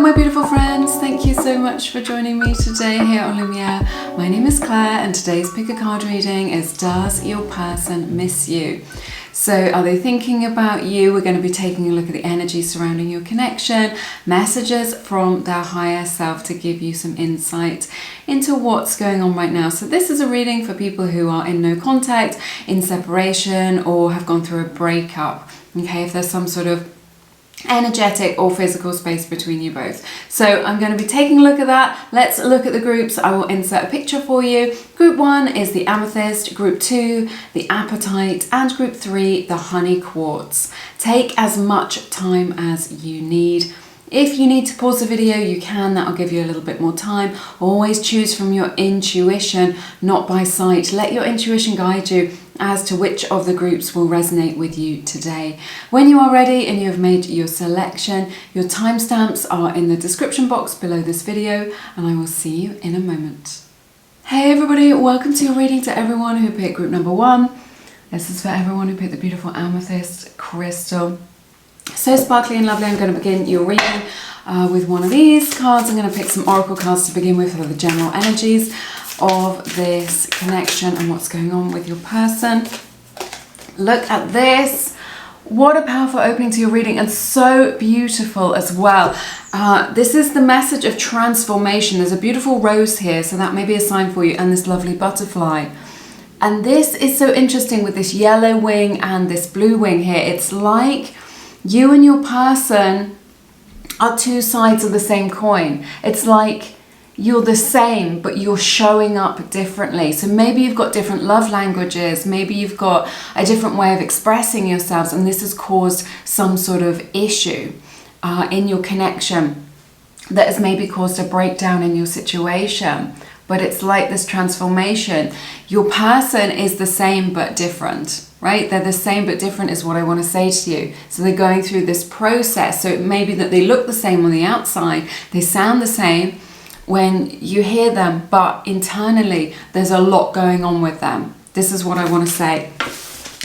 my beautiful friends, thank you so much for joining me today here on Lumiere. My name is Claire and today's pick a card reading is Does Your Person Miss You? So are they thinking about you? We're going to be taking a look at the energy surrounding your connection, messages from their higher self to give you some insight into what's going on right now. So this is a reading for people who are in no contact, in separation, or have gone through a breakup. Okay, if there's some sort of energetic or physical space between you both. So I'm going to be taking a look at that. Let's look at the groups. I will insert a picture for you. Group 1 is the amethyst, group 2 the apatite, and group 3 the honey quartz. Take as much time as you need. If you need to pause the video, you can. That'll give you a little bit more time. Always choose from your intuition, not by sight. Let your intuition guide you as to which of the groups will resonate with you today. When you are ready and you have made your selection, your timestamps are in the description box below this video, and I will see you in a moment. Hey everybody, welcome to your reading to everyone who picked group number 1. This is for everyone who picked the beautiful amethyst crystal. So sparkly and lovely. I'm going to begin your reading with one of these cards. I'm going to pick some oracle cards to begin with for the general energies of this connection and what's going on with your person. Look at this. What a powerful opening to your reading, and so beautiful as well. This is the message of transformation. There's a beautiful rose here, so that may be a sign for you, and this lovely butterfly. And this is so interesting with this yellow wing and this blue wing here. It's like you and your person are two sides of the same coin. It's like you're the same, but you're showing up differently. So maybe you've got different love languages, maybe you've got a different way of expressing yourselves, and this has caused some sort of issue in your connection that has maybe caused a breakdown in your situation. But it's like this transformation. Your person is the same but different, right? They're the same but different is what I want to say to you. So they're going through this process. So it may be that they look the same on the outside, they sound the same when you hear them, but internally there's a lot going on with them. This is what I want to say.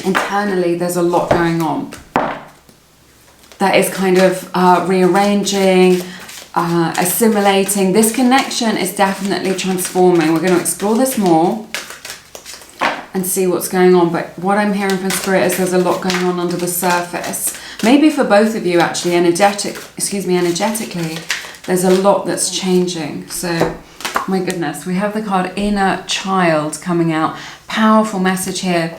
Internally there's a lot going on that is kind of rearranging, assimilating. This connection is definitely transforming. We're going to explore this more and see what's going on, but what I'm hearing from Spirit is there's a lot going on under the surface. Maybe for both of you actually, energetically, there's a lot that's changing. So, my goodness, we have the card Inner Child coming out. Powerful message here.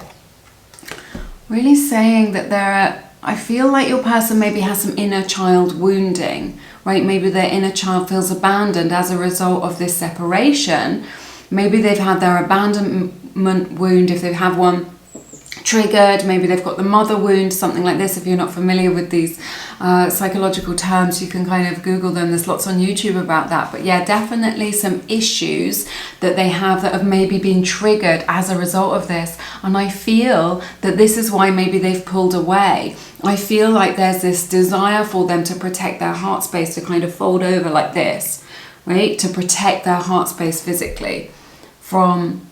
Really saying that I feel like your person maybe has some inner child wounding, right? Maybe their inner child feels abandoned as a result of this separation. Maybe they've had their abandonment wound, if they have one, triggered. Maybe they've got the mother wound, something like this. If you're not familiar with these psychological terms, you can kind of Google them. There's lots on YouTube about that. But yeah, definitely some issues that they have that have maybe been triggered as a result of this. And I feel that this is why maybe they've pulled away. I feel like there's this desire for them to protect their heart space, to kind of fold over like this, right? To protect their heart space physically from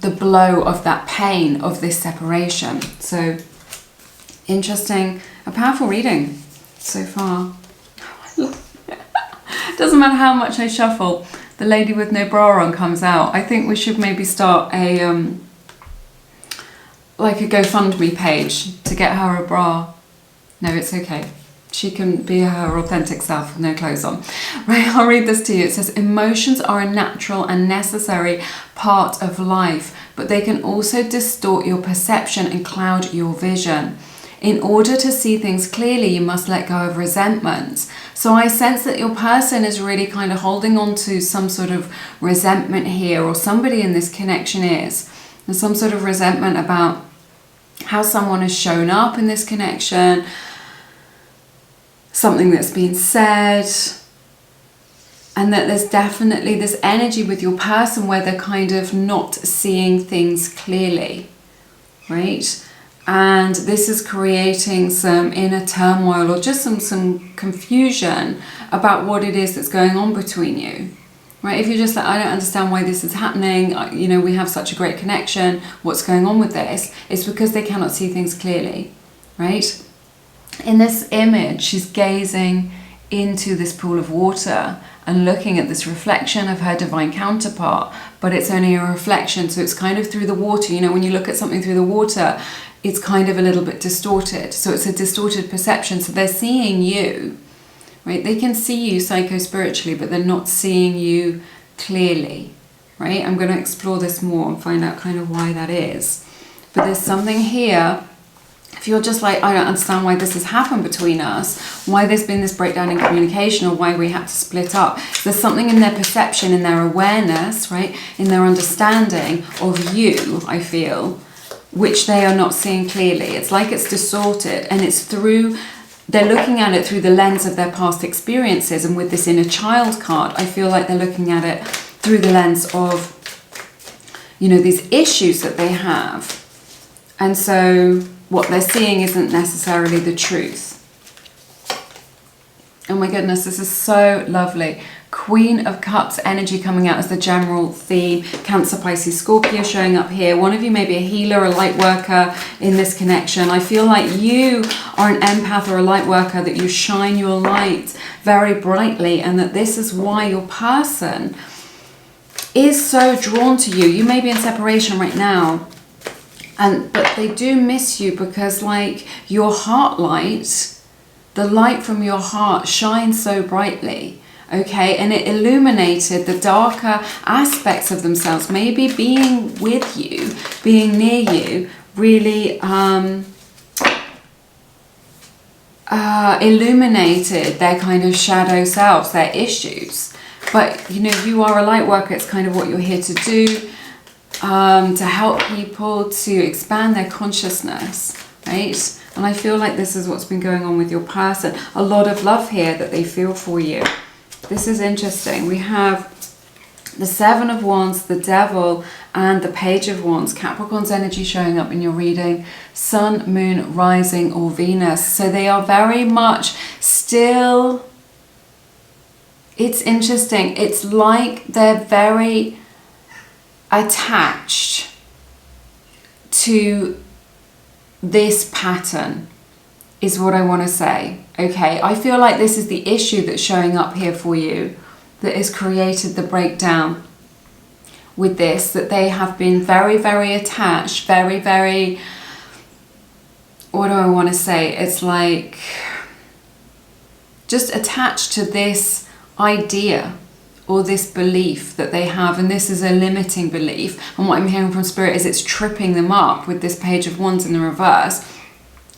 the blow of that pain of this separation. So interesting, a powerful reading so far. Doesn't matter how much I shuffle, the lady with no bra on comes out. I think we should maybe start a like a GoFundMe page to get her a bra. No, it's okay. She can be her authentic self with no clothes on. Right, I'll read this to you. It says, emotions are a natural and necessary part of life, but they can also distort your perception and cloud your vision. In order to see things clearly, you must let go of resentments. So I sense that your person is really kind of holding on to some sort of resentment here, or somebody in this connection is. There's some sort of resentment about how someone has shown up in this connection, something that's been said, and that there's definitely this energy with your person where they're kind of not seeing things clearly, right? And this is creating some inner turmoil or just some confusion about what it is that's going on between you, right? If you're just like, I don't understand why this is happening, you know, we have such a great connection, what's going on with this? It's because they cannot see things clearly, right? In this image, she's gazing into this pool of water and looking at this reflection of her divine counterpart, but it's only a reflection, so it's kind of through the water. You know, when you look at something through the water, it's kind of a little bit distorted, so it's a distorted perception. So they're seeing you, right? They can see you psycho-spiritually, but they're not seeing you clearly, right? I'm going to explore this more and find out kind of why that is. But there's something here. If you're just like, I don't understand why this has happened between us, why there's been this breakdown in communication, or why we had to split up. There's something in their perception, in their awareness, right? In their understanding of you, I feel, which they are not seeing clearly. It's like it's distorted, and it's through, they're looking at it through the lens of their past experiences. And with this inner child card, I feel like they're looking at it through the lens of, you know, these issues that they have. And so what they're seeing isn't necessarily the truth. Oh my goodness, this is so lovely. Queen of Cups energy coming out as the general theme. Cancer, Pisces, Scorpio showing up here. One of you may be a healer, a light worker in this connection. I feel like you are an empath or a light worker, that you shine your light very brightly, and that this is why your person is so drawn to you. You may be in separation right now, but they do miss you, because like your heart light, the light from your heart shines so brightly, okay? And it illuminated the darker aspects of themselves. Maybe being with you, being near you, really illuminated their kind of shadow selves, their issues. But you know, you are a light worker. It's kind of what you're here to do. To help people to expand their consciousness, right? And I feel like this is what's been going on with your person. A lot of love here that they feel for you. This is interesting. We have the Seven of Wands, the Devil, and the Page of Wands. Capricorn's energy showing up in your reading. Sun, Moon, Rising, or Venus. So they are very much still... It's interesting. It's like they're very attached to this pattern, is what I want to say. Okay, I feel like this is the issue that's showing up here for you, that has created the breakdown with this, that they have been very, very attached, very, very, what do I want to say? It's like just attached to this idea or this belief that they have, and this is a limiting belief. And what I'm hearing from Spirit is it's tripping them up with this Page of Wands in the reverse.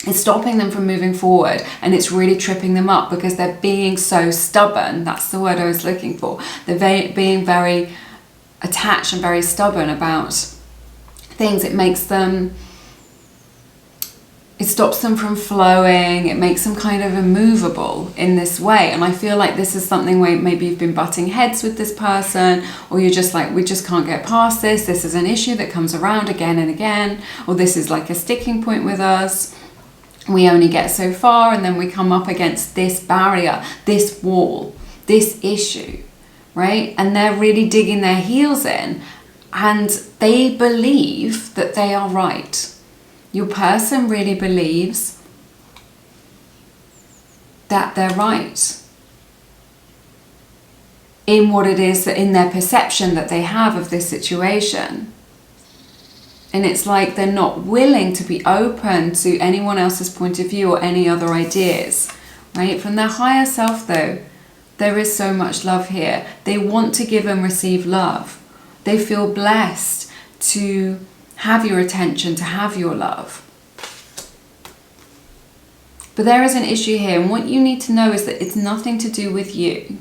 It's stopping them from moving forward, and it's really tripping them up because they're being so stubborn. That's the word I was looking for. They're being very attached and very stubborn about things. It makes them, it stops them from flowing. It makes them kind of immovable in this way. And I feel like this is something where maybe you've been butting heads with this person, or you're just like, we just can't get past this. This is an issue that comes around again and again, or this is like a sticking point with us. We only get so far, and then we come up against this barrier, this wall, this issue, right? And they're really digging their heels in, and they believe that they are right. Your person really believes that they're right in what it is, that in their perception that they have of this situation. And it's like they're not willing to be open to anyone else's point of view or any other ideas, right? From their higher self, though, there is so much love here. They want to give and receive love. They feel blessed to have your attention, to have your love. But there is an issue here, and what you need to know is that it's nothing to do with you,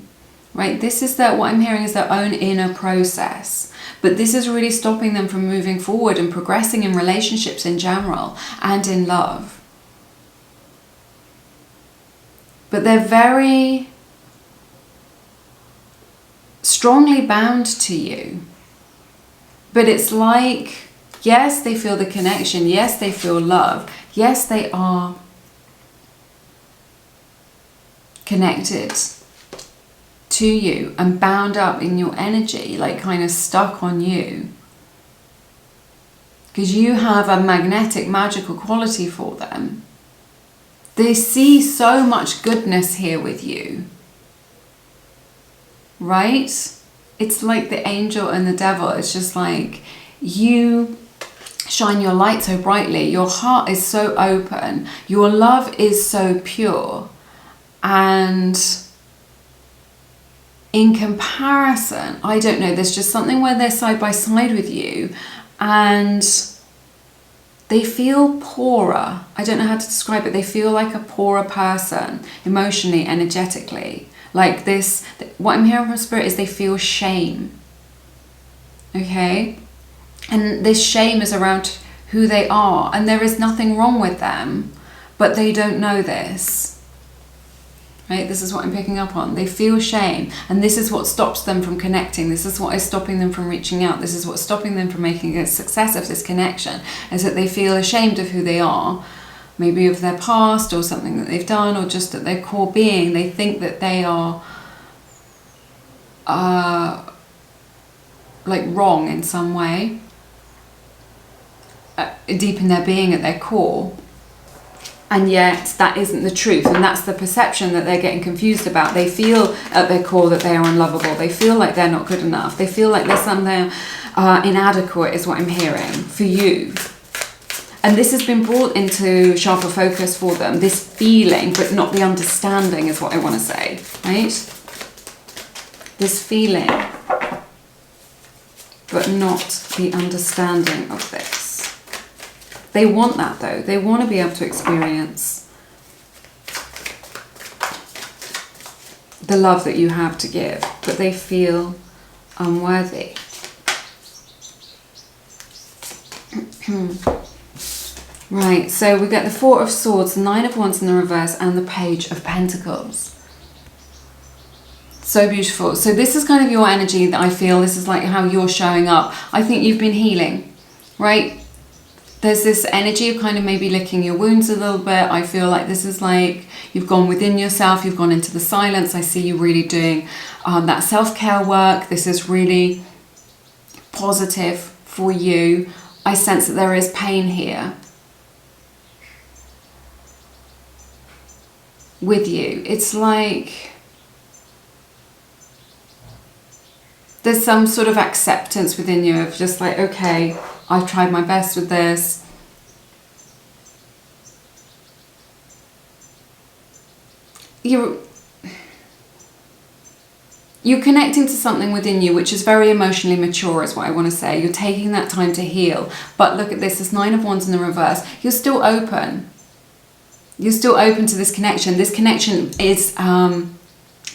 right? This is that, what I'm hearing is their own inner process. But this is really stopping them from moving forward and progressing in relationships in general and in love. But they're very strongly bound to you. But it's like, yes, they feel the connection. Yes, they feel love. Yes, they are connected to you and bound up in your energy, like kind of stuck on you, because you have a magnetic, magical quality for them. They see so much goodness here with you, right? It's like the angel and the devil. It's just like you shine your light so brightly. Your heart is so open. Your love is so pure. And in comparison, I don't know, there's just something where they're side by side with you and they feel poorer. I don't know how to describe it. They feel like a poorer person, emotionally, energetically. Like this, what I'm hearing from Spirit is they feel shame. Okay? And this shame is around who they are. And there is nothing wrong with them, but they don't know this. Right? This is what I'm picking up on. They feel shame. And this is what stops them from connecting. This is what is stopping them from reaching out. This is what's stopping them from making a success of this connection. Is that they feel ashamed of who they are. Maybe of their past or something that they've done, or just at their core being. They think that they are like wrong in some way. Deep in their being, at their core. And yet that isn't the truth, and that's the perception that they're getting confused about. They feel at their core that they are unlovable. They feel like they're not good enough. They feel like there's something inadequate, is what I'm hearing for you. And this has been brought into sharper focus for them, this feeling, but not the understanding, is what I want to say, right? This feeling, but not the understanding of this. They want that though. They want to be able to experience the love that you have to give, but they feel unworthy. Right, so we get the Four of Swords, Nine of Wands in the reverse, and the Page of Pentacles. So beautiful. So this is kind of your energy that I feel. This is like how you're showing up. I think you've been healing, right? There's this energy of kind of maybe licking your wounds a little bit. I feel like this is like you've gone within yourself. You've gone into the silence. I see you really doing that self-care work. This is really positive for you. I sense that there is pain here with you. It's like there's some sort of acceptance within you of just like, okay, I've tried my best with this. You're connecting to something within you which is very emotionally mature, is what I want to say. You're taking that time to heal. But look at this, this Nine of Wands in the reverse. You're still open. You're still open to this connection. This connection is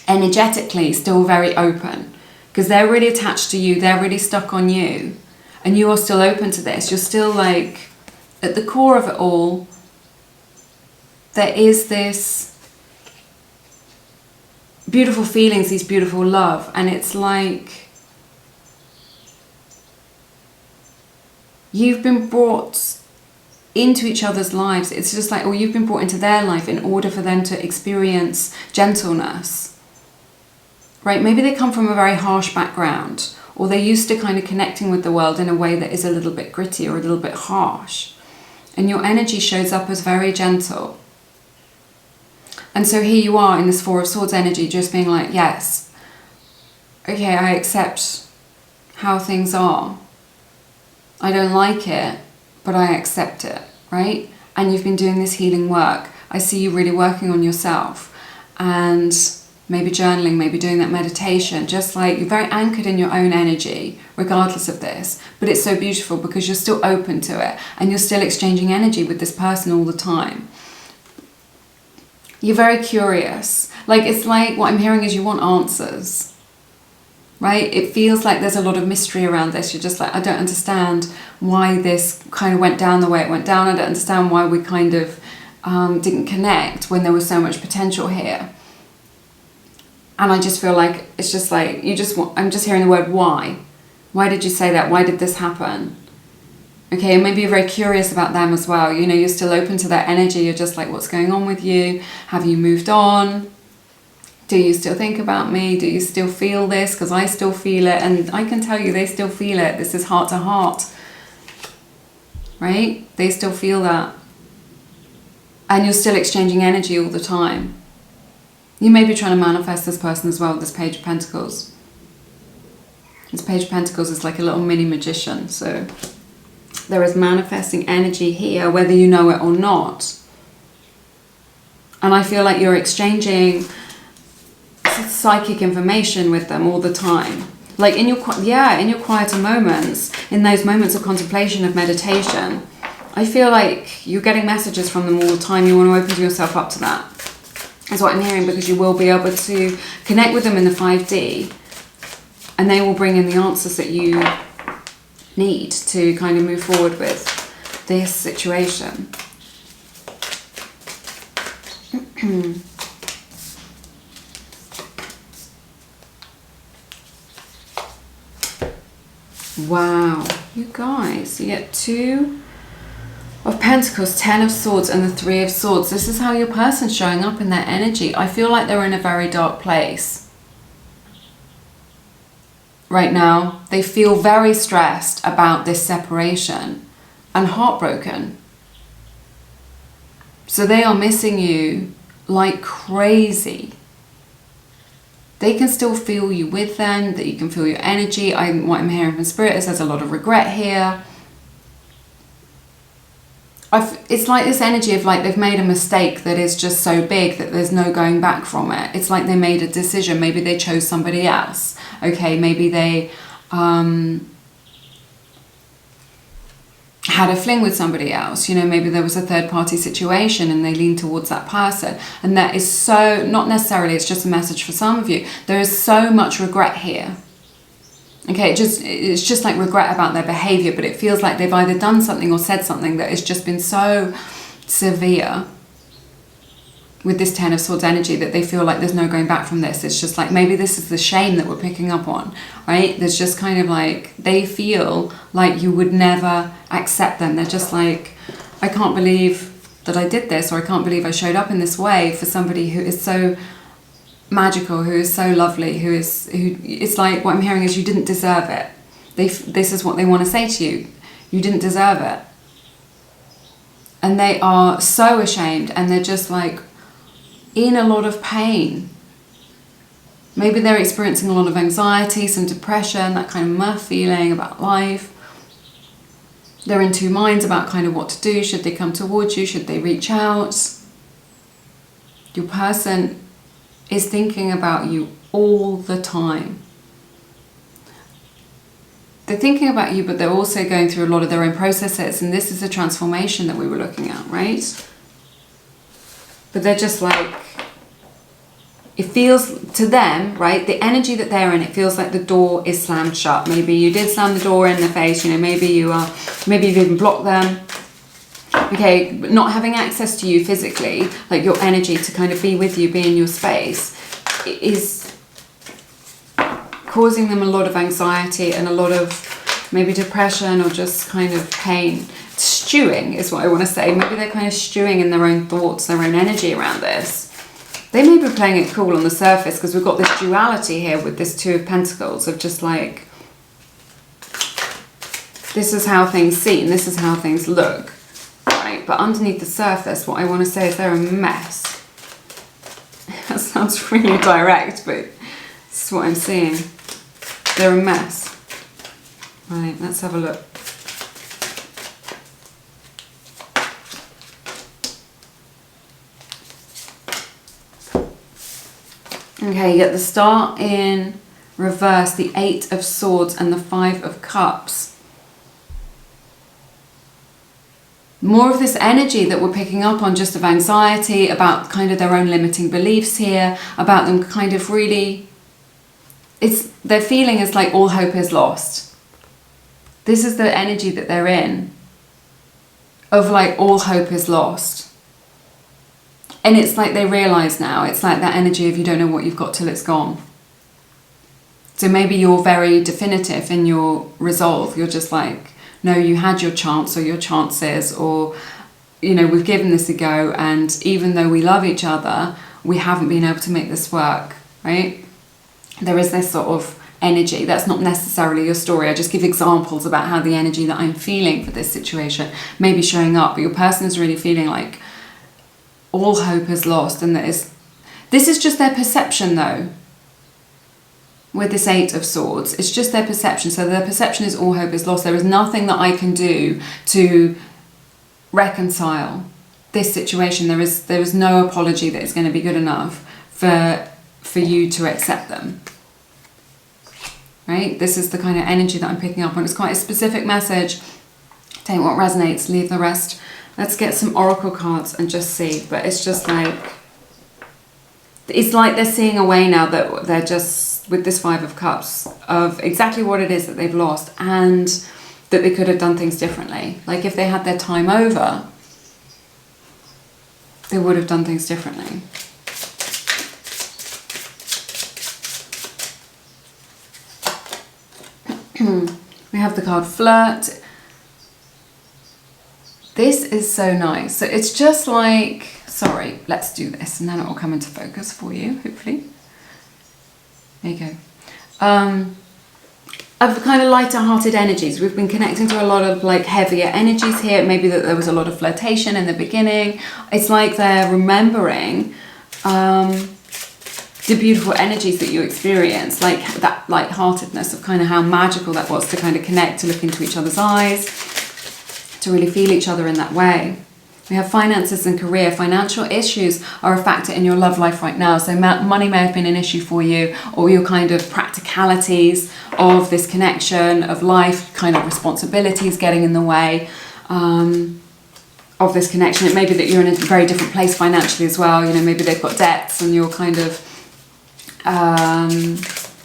energetically still very open because they're really attached to you. They're really stuck on you. And you are still open to this. You're still like, at the core of it all, there is this beautiful feelings, these beautiful love. And it's like, you've been brought into each other's lives. It's just like, or you've been brought into their life in order for them to experience gentleness. Right? Maybe they come from a very harsh background, or they're used to kind of connecting with the world in a way that is a little bit gritty or a little bit harsh. And your energy shows up as very gentle. And so here you are in this Four of Swords energy, just being like, yes, okay, I accept how things are. I don't like it, but I accept it, right? And you've been doing this healing work. I see you really working on yourself. And maybe journaling, maybe doing that meditation, just like you're very anchored in your own energy, regardless of this. But it's so beautiful because you're still open to it and you're still exchanging energy with this person all the time. You're very curious. Like, it's like what I'm hearing is you want answers, right? It feels like there's a lot of mystery around this. You're just like, I don't understand why this kind of went down the way it went down. I don't understand why we kind of didn't connect when there was so much potential here. And I just feel like, it's just like, you just want, I'm just hearing the word why. Why did you say that? Why did this happen? Okay, and maybe you're very curious about them as well. You know, you're still open to their energy. You're just like, what's going on with you? Have you moved on? Do you still think about me? Do you still feel this? Because I still feel it. And I can tell you, they still feel it. This is heart to heart. Right? They still feel that. And you're still exchanging energy all the time. You may be trying to manifest this person as well with this Page of Pentacles. This Page of Pentacles is like a little mini magician. So there is manifesting energy here, whether you know it or not. And I feel like you're exchanging psychic information with them all the time. Like in your quieter moments, in those moments of contemplation, of meditation, I feel like you're getting messages from them all the time. You want to open yourself up to that. That's what I'm hearing, because you will be able to connect with them in the 5D, and they will bring in the answers that you need to kind of move forward with this situation. Wow, you guys, you get 2 of Pentacles, 10 of Swords, and the 3 of Swords. This is how your person's showing up in their energy. I feel like they're in a very dark place right now. They feel very stressed about this separation and heartbroken. So they are missing you like crazy. They can still feel you with them, that you can feel your energy. What I'm hearing from Spirit is there's a lot of regret here. It's like this energy of like they've made a mistake that is just so big that there's no going back from it. It's like they made a decision. Maybe they chose somebody else. Okay, maybe they had a fling with somebody else. You know, maybe there was a third party situation and they lean towards that person. And that is so, not necessarily, it's just a message for some of you. There is so much regret here. Okay, it's just like regret about their behavior, but it feels like they've either done something or said something that has just been so severe with this 10 of Swords energy that they feel like there's no going back from this. It's just like, maybe this is the shame that we're picking up on, right? There's just kind of like, they feel like you would never accept them. They're just like, I can't believe that I did this, or I can't believe I showed up in this way for somebody who is so magical, who is so lovely, who it's like, what I'm hearing is you didn't deserve it. This is what they want to say to you. You didn't deserve it. And they are so ashamed, and they're just like in a lot of pain. Maybe they're experiencing a lot of anxiety, some depression, that kind of muff feeling about life. They're in 2 minds about kind of what to do. Should they come towards you? Should they reach out? Your person is thinking about you all the time. They're thinking about you, but they're also going through a lot of their own processes, and this is a transformation that we were looking at, right? But they're just like, it feels to them, right, the energy that they're in, it feels like the door is slammed shut. Maybe you did slam the door in their face, you know, maybe you've even blocked them. Okay, but not having access to you physically, like your energy to kind of be with you, be in your space, is causing them a lot of anxiety and a lot of maybe depression or just kind of pain. Stewing is what I want to say. Maybe they're kind of stewing in their own thoughts, their own energy around this. They may be playing it cool on the surface, because we've got this duality here with this 2 of Pentacles of just like, this is how things seem, this is how things look. But underneath the surface, what I want to say is they're a mess. That sounds really direct, but this is what I'm seeing. They're a mess. Right, let's have a look. Okay, you get the Star in reverse, the 8 of Swords, and the 5 of Cups. More of this energy that we're picking up on, just of anxiety, about kind of their own limiting beliefs here, about them kind of really, their feeling is like all hope is lost. This is the energy that they're in, of like all hope is lost. And it's like they realise now, it's like that energy of you don't know what you've got till it's gone. So maybe you're very definitive in your resolve. You're just like, no, you had your chance or your chances, or, you know, we've given this a go, and even though we love each other, we haven't been able to make this work, right? There is this sort of energy. That's not necessarily your story. I just give examples about how the energy that I'm feeling for this situation may be showing up, but your person is really feeling like all hope is lost, and this is just their perception though. with this Eight of Swords. It's just their perception. So their perception is all hope is lost. There is nothing that I can do to reconcile this situation. There is no apology that is going to be good enough for you to accept them. Right? This is the kind of energy that I'm picking up on. It's quite a specific message. Take what resonates, leave the rest. Let's get some oracle cards and just see. But it's just like, it's like they're seeing a way now that they're just, with this Five of Cups, of exactly what it is that they've lost, and that they could have done things differently. Like if they had their time over, they would have done things differently. We have the card Flirt. This is so nice. So it's just like, sorry, let's do this and then it will come into focus for you, hopefully. There you go. Of kind of lighter hearted energies. We've been connecting to a lot of like heavier energies here. Maybe that there was a lot of flirtation in the beginning. It's like they're remembering the beautiful energies that you experience, like that lightheartedness of kind of how magical that was to kind of connect, to look into each other's eyes, to really feel each other in that way. We have finances and career. Financial issues are a factor in your love life right now. So money may have been an issue for you, or your kind of practicalities of this connection of life, kind of responsibilities getting in the way of this connection. It may be that you're in a very different place financially as well. You know, maybe they've got debts and you're kind of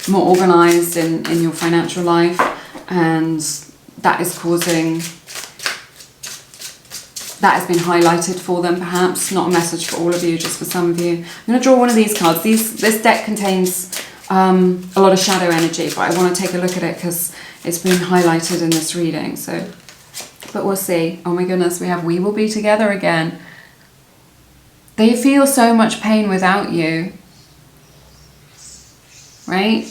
more organized in your financial life, and that is causing, that has been highlighted for them perhaps. Not a message for all of you, just for some of you. I'm going to draw one of these cards. This deck contains a lot of shadow energy, but I want to take a look at it because it's been highlighted in this reading. So, but we'll see. Oh my goodness, we have We Will Be Together again. They feel so much pain without you. Right?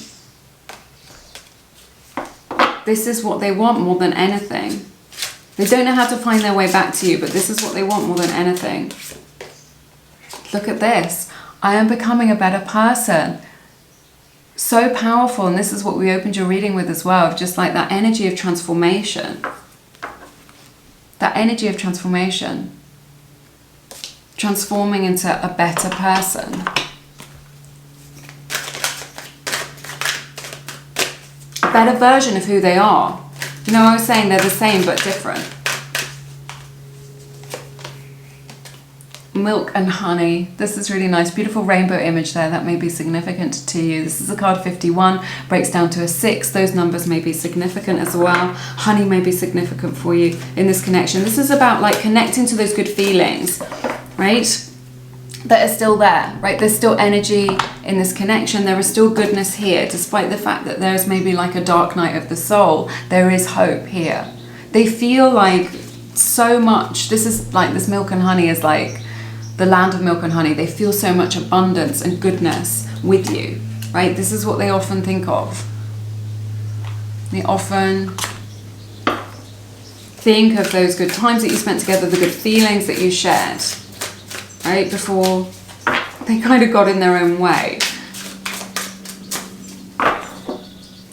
This is what they want more than anything. They don't know how to find their way back to you, but this is what they want more than anything. Look at this. I am becoming a better person. So powerful, and this is what we opened your reading with as well, just like that energy of transformation. That energy of transformation. Transforming into a better person. A better version of who they are. You know, I was saying they're the same but different. Milk and honey. This is really nice. Beautiful rainbow image there. That may be significant to you. This is a card 51. Breaks down to a 6. Those numbers may be significant as well. Honey may be significant for you in this connection. This is about like connecting to those good feelings, right? That are still there, right? There's still energy in this connection. There is still goodness here, despite the fact that there's maybe like a dark night of the soul. There is hope here. They feel like so much. This is like, this milk and honey is like the land of milk and honey. They feel so much abundance and goodness with you, right? This is what they often think of. They often think of those good times that you spent together, the good feelings that you shared, right, before they kind of got in their own way.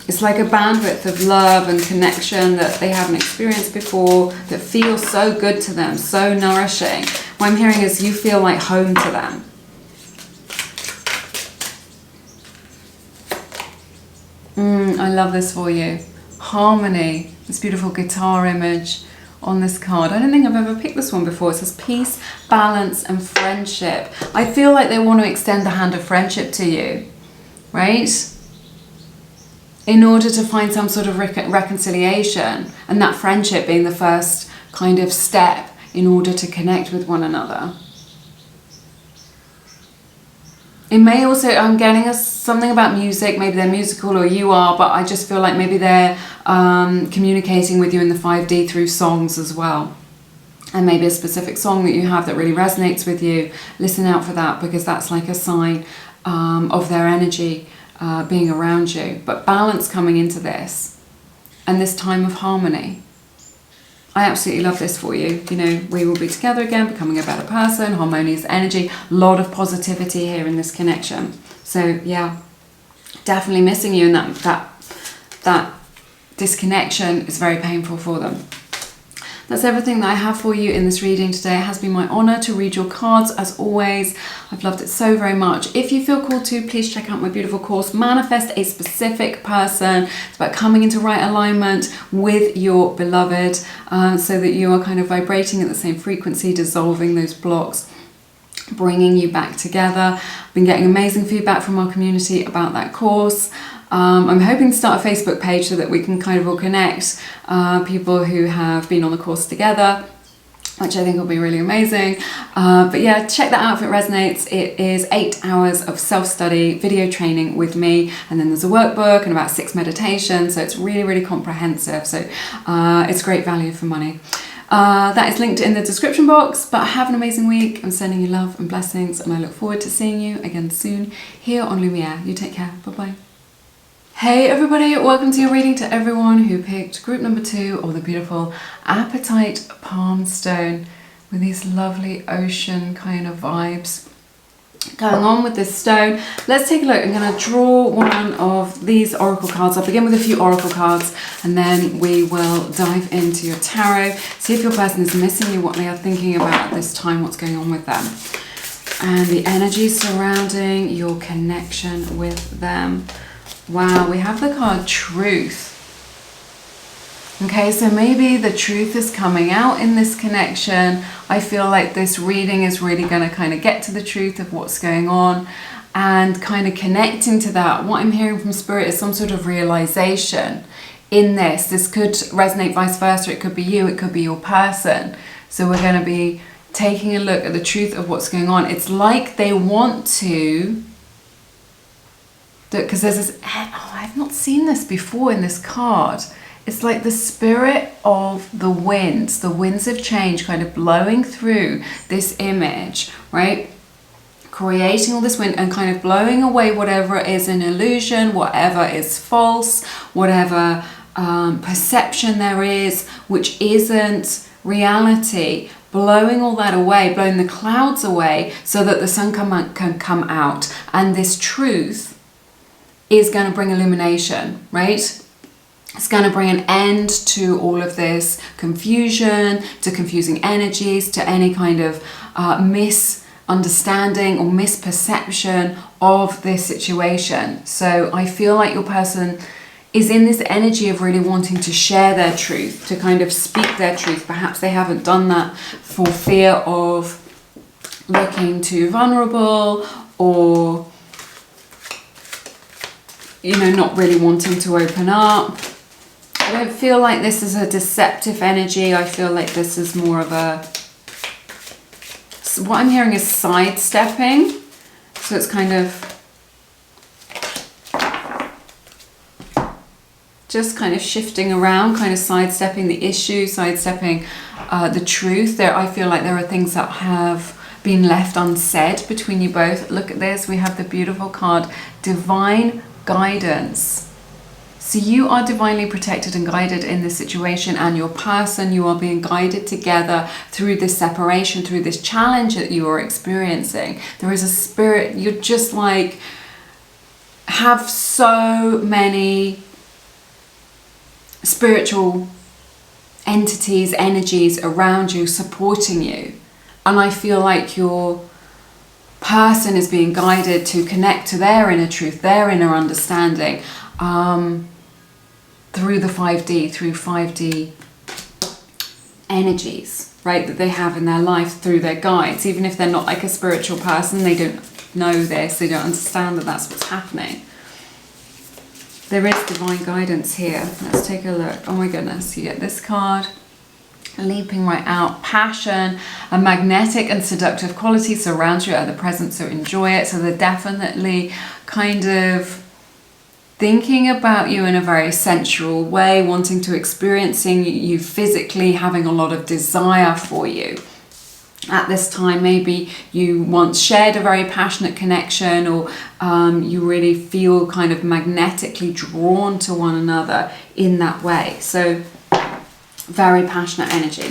It's like a bandwidth of love and connection that they haven't experienced before, that feels so good to them, so nourishing. What I'm hearing is you feel like home to them. I love this for you. Harmony, this beautiful guitar image on this card. I don't think I've ever picked this one before. It says peace, balance and friendship. I feel like they want to extend the hand of friendship to you, right? In order to find some sort of reconciliation, and that friendship being the first kind of step in order to connect with one another. It may also, I'm getting something about music, maybe they're musical or you are, but I just feel like maybe they're communicating with you in the 5D through songs as well. And maybe a specific song that you have that really resonates with you. Listen out for that, because that's like a sign of their energy being around you. But balance coming into this, and this time of harmony. I absolutely love this for you. You know, we will be together again, becoming a better person, harmonious energy, a lot of positivity here in this connection. So yeah, definitely missing you, and that disconnection is very painful for them. That's everything that I have for you in this reading today. It has been my honour to read your cards as always. I've loved it so very much. If you feel called to, please check out my beautiful course, Manifest a Specific Person. It's about coming into right alignment with your beloved, so that you are kind of vibrating at the same frequency, dissolving those blocks, bringing you back together. I've been getting amazing feedback from our community about that course. I'm hoping to start a Facebook page so that we can kind of all connect people who have been on the course together, which I think will be really amazing. But yeah, check that out if it resonates. It is 8 hours of self-study, video training with me, and then there's a workbook and about 6 meditations, so it's really, really comprehensive. So it's great value for money. That is linked in the description box, but have an amazing week. I'm sending you love and blessings, and I look forward to seeing you again soon here on Lumiere. You take care. Bye-bye. Hey everybody, welcome to your reading to everyone who picked group number 2 or the beautiful Apatite Palm Stone with these lovely ocean kind of vibes going on with this stone. Let's take a look. I'm going to draw one of these oracle cards. I'll begin with a few oracle cards and then we will dive into your tarot. See if your person is missing you, what they are thinking about at this time, what's going on with them. And the energy surrounding your connection with them. Wow, we have the card Truth. Okay, so maybe the truth is coming out in this connection. I feel like this reading is really going to kind of get to the truth of what's going on and kind of connecting to that. What I'm hearing from Spirit is some sort of realization in this. This could resonate vice versa. It could be you, it could be your person. So we're going to be taking a look at the truth of what's going on. It's like they want to... Because there's this, oh, I've not seen this before in this card. It's like the spirit of the winds of change kind of blowing through this image, right? Creating all this wind and kind of blowing away whatever is an illusion, whatever is false, whatever perception there is, which isn't reality. Blowing all that away, blowing the clouds away so that the sun can come out. And this truth is going to bring illumination, right? It's going to bring an end to all of this confusion, to confusing energies, to any kind of misunderstanding or misperception of this situation. So I feel like your person is in this energy of really wanting to share their truth, to kind of speak their truth. Perhaps they haven't done that for fear of looking too vulnerable or, you know, not really wanting to open up. I don't feel like this is a deceptive energy. I feel like this is more of a... So what I'm hearing is sidestepping. So it's kind of... just kind of shifting around, kind of sidestepping the issue, sidestepping the truth. There, I feel like there are things that have been left unsaid between you both. Look at this. We have the beautiful card, Divine Guidance. So you are divinely protected and guided in this situation, and your person, you are being guided together through this separation, through this challenge that you are experiencing. There is a spirit, you're just like, have so many spiritual entities, energies around you supporting you. And I feel like your person is being guided to connect to their inner truth, their inner understanding, through the 5D, through 5D energies, right, that they have in their life, through their guides. Even if they're not like a spiritual person, they don't know this, they don't understand that that's what's happening. There is divine guidance here. Let's take a look. Oh my goodness, you get this card. Leaping right out. Passion, a magnetic and seductive quality surrounds you at the present, so enjoy it. So they're definitely kind of thinking about you in a very sensual way, wanting to experiencing you physically, having a lot of desire for you. At this time, maybe you once shared a very passionate connection, or you really feel kind of magnetically drawn to one another in that way. So very passionate energy.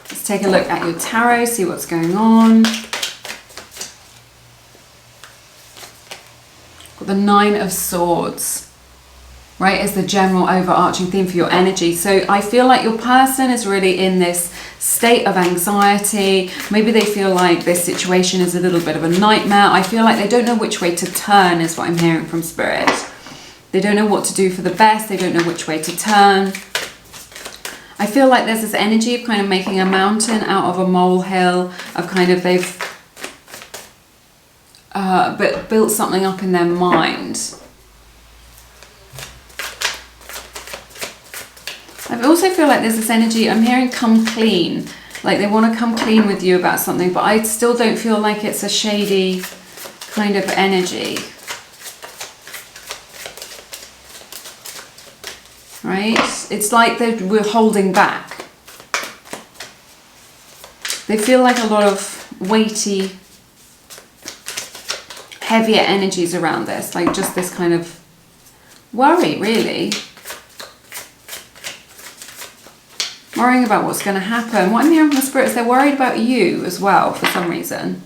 Let's take a look at your tarot, see what's going on. the Nine of Swords, right, is the general overarching theme for your energy. So I feel like your person is really in this state of anxiety. Maybe they feel like this situation is a little bit of a nightmare. I feel like they don't know which way to turn, is what I'm hearing from Spirit. They don't know what to do for the best. They don't know which way to turn. I feel like there's this energy of kind of making a mountain out of a molehill, of kind of they've but built something up in their mind. I also feel like there's this energy, I'm hearing come clean, like they want to come clean with you about something, but I still don't feel like it's a shady kind of energy. Right? It's like we're holding back. They feel like a lot of weighty, heavier energies around this, like just this kind of worry, really. Worrying about what's going to happen. What I'm hearing from the spirits, they're worried about you as well for some reason.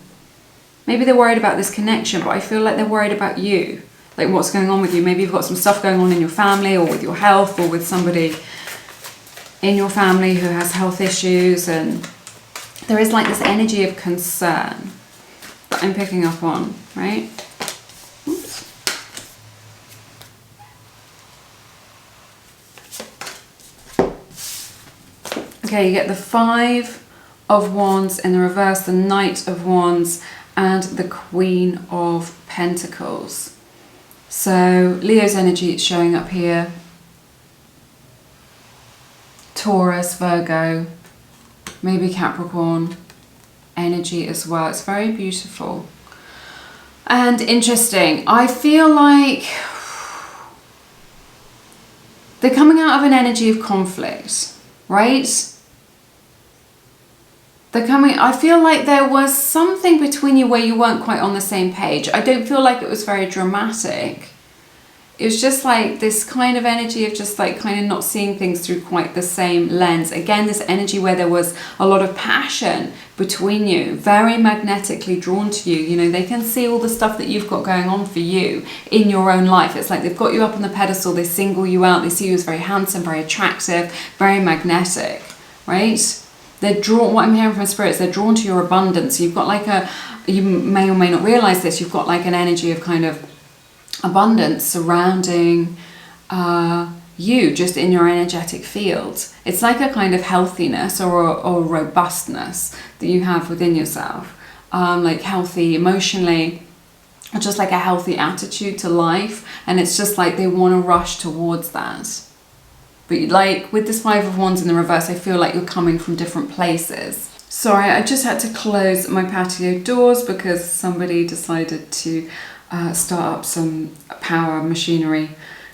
Maybe they're worried about this connection, but I feel like they're worried about you. Like what's going on with you. Maybe you've got some stuff going on in your family or with your health or with somebody in your family who has health issues, and there is like this energy of concern that I'm picking up on, right? Oops. Okay, you get the Five of Wands in the reverse, the Knight of Wands, and the Queen of Pentacles. So Leo's energy is showing up here. Taurus, Virgo, maybe Capricorn energy as well. It's very beautiful and interesting. I feel like they're coming out of an energy of conflict, right? I feel like there was something between you where you weren't quite on the same page. I don't feel like it was very dramatic. It was just like this kind of energy of just like kind of not seeing things through quite the same lens. Again, this energy where there was a lot of passion between you, very magnetically drawn to you. You know, they can see all the stuff that you've got going on for you in your own life. It's like they've got you up on the pedestal, they single you out, they see you as very handsome, very attractive, very magnetic, right? They're drawn, what I'm hearing from spirits, they're drawn to your abundance. You've got like you may or may not realize this, you've got like an energy of kind of abundance surrounding you just in your energetic field. It's like a kind of healthiness or robustness that you have within yourself, like healthy emotionally, or just like a healthy attitude to life. And it's just like they want to rush towards that. But like with this Five of Wands in the reverse, I feel like you're coming from different places. Sorry, I just had to close my patio doors because somebody decided to start up some power machinery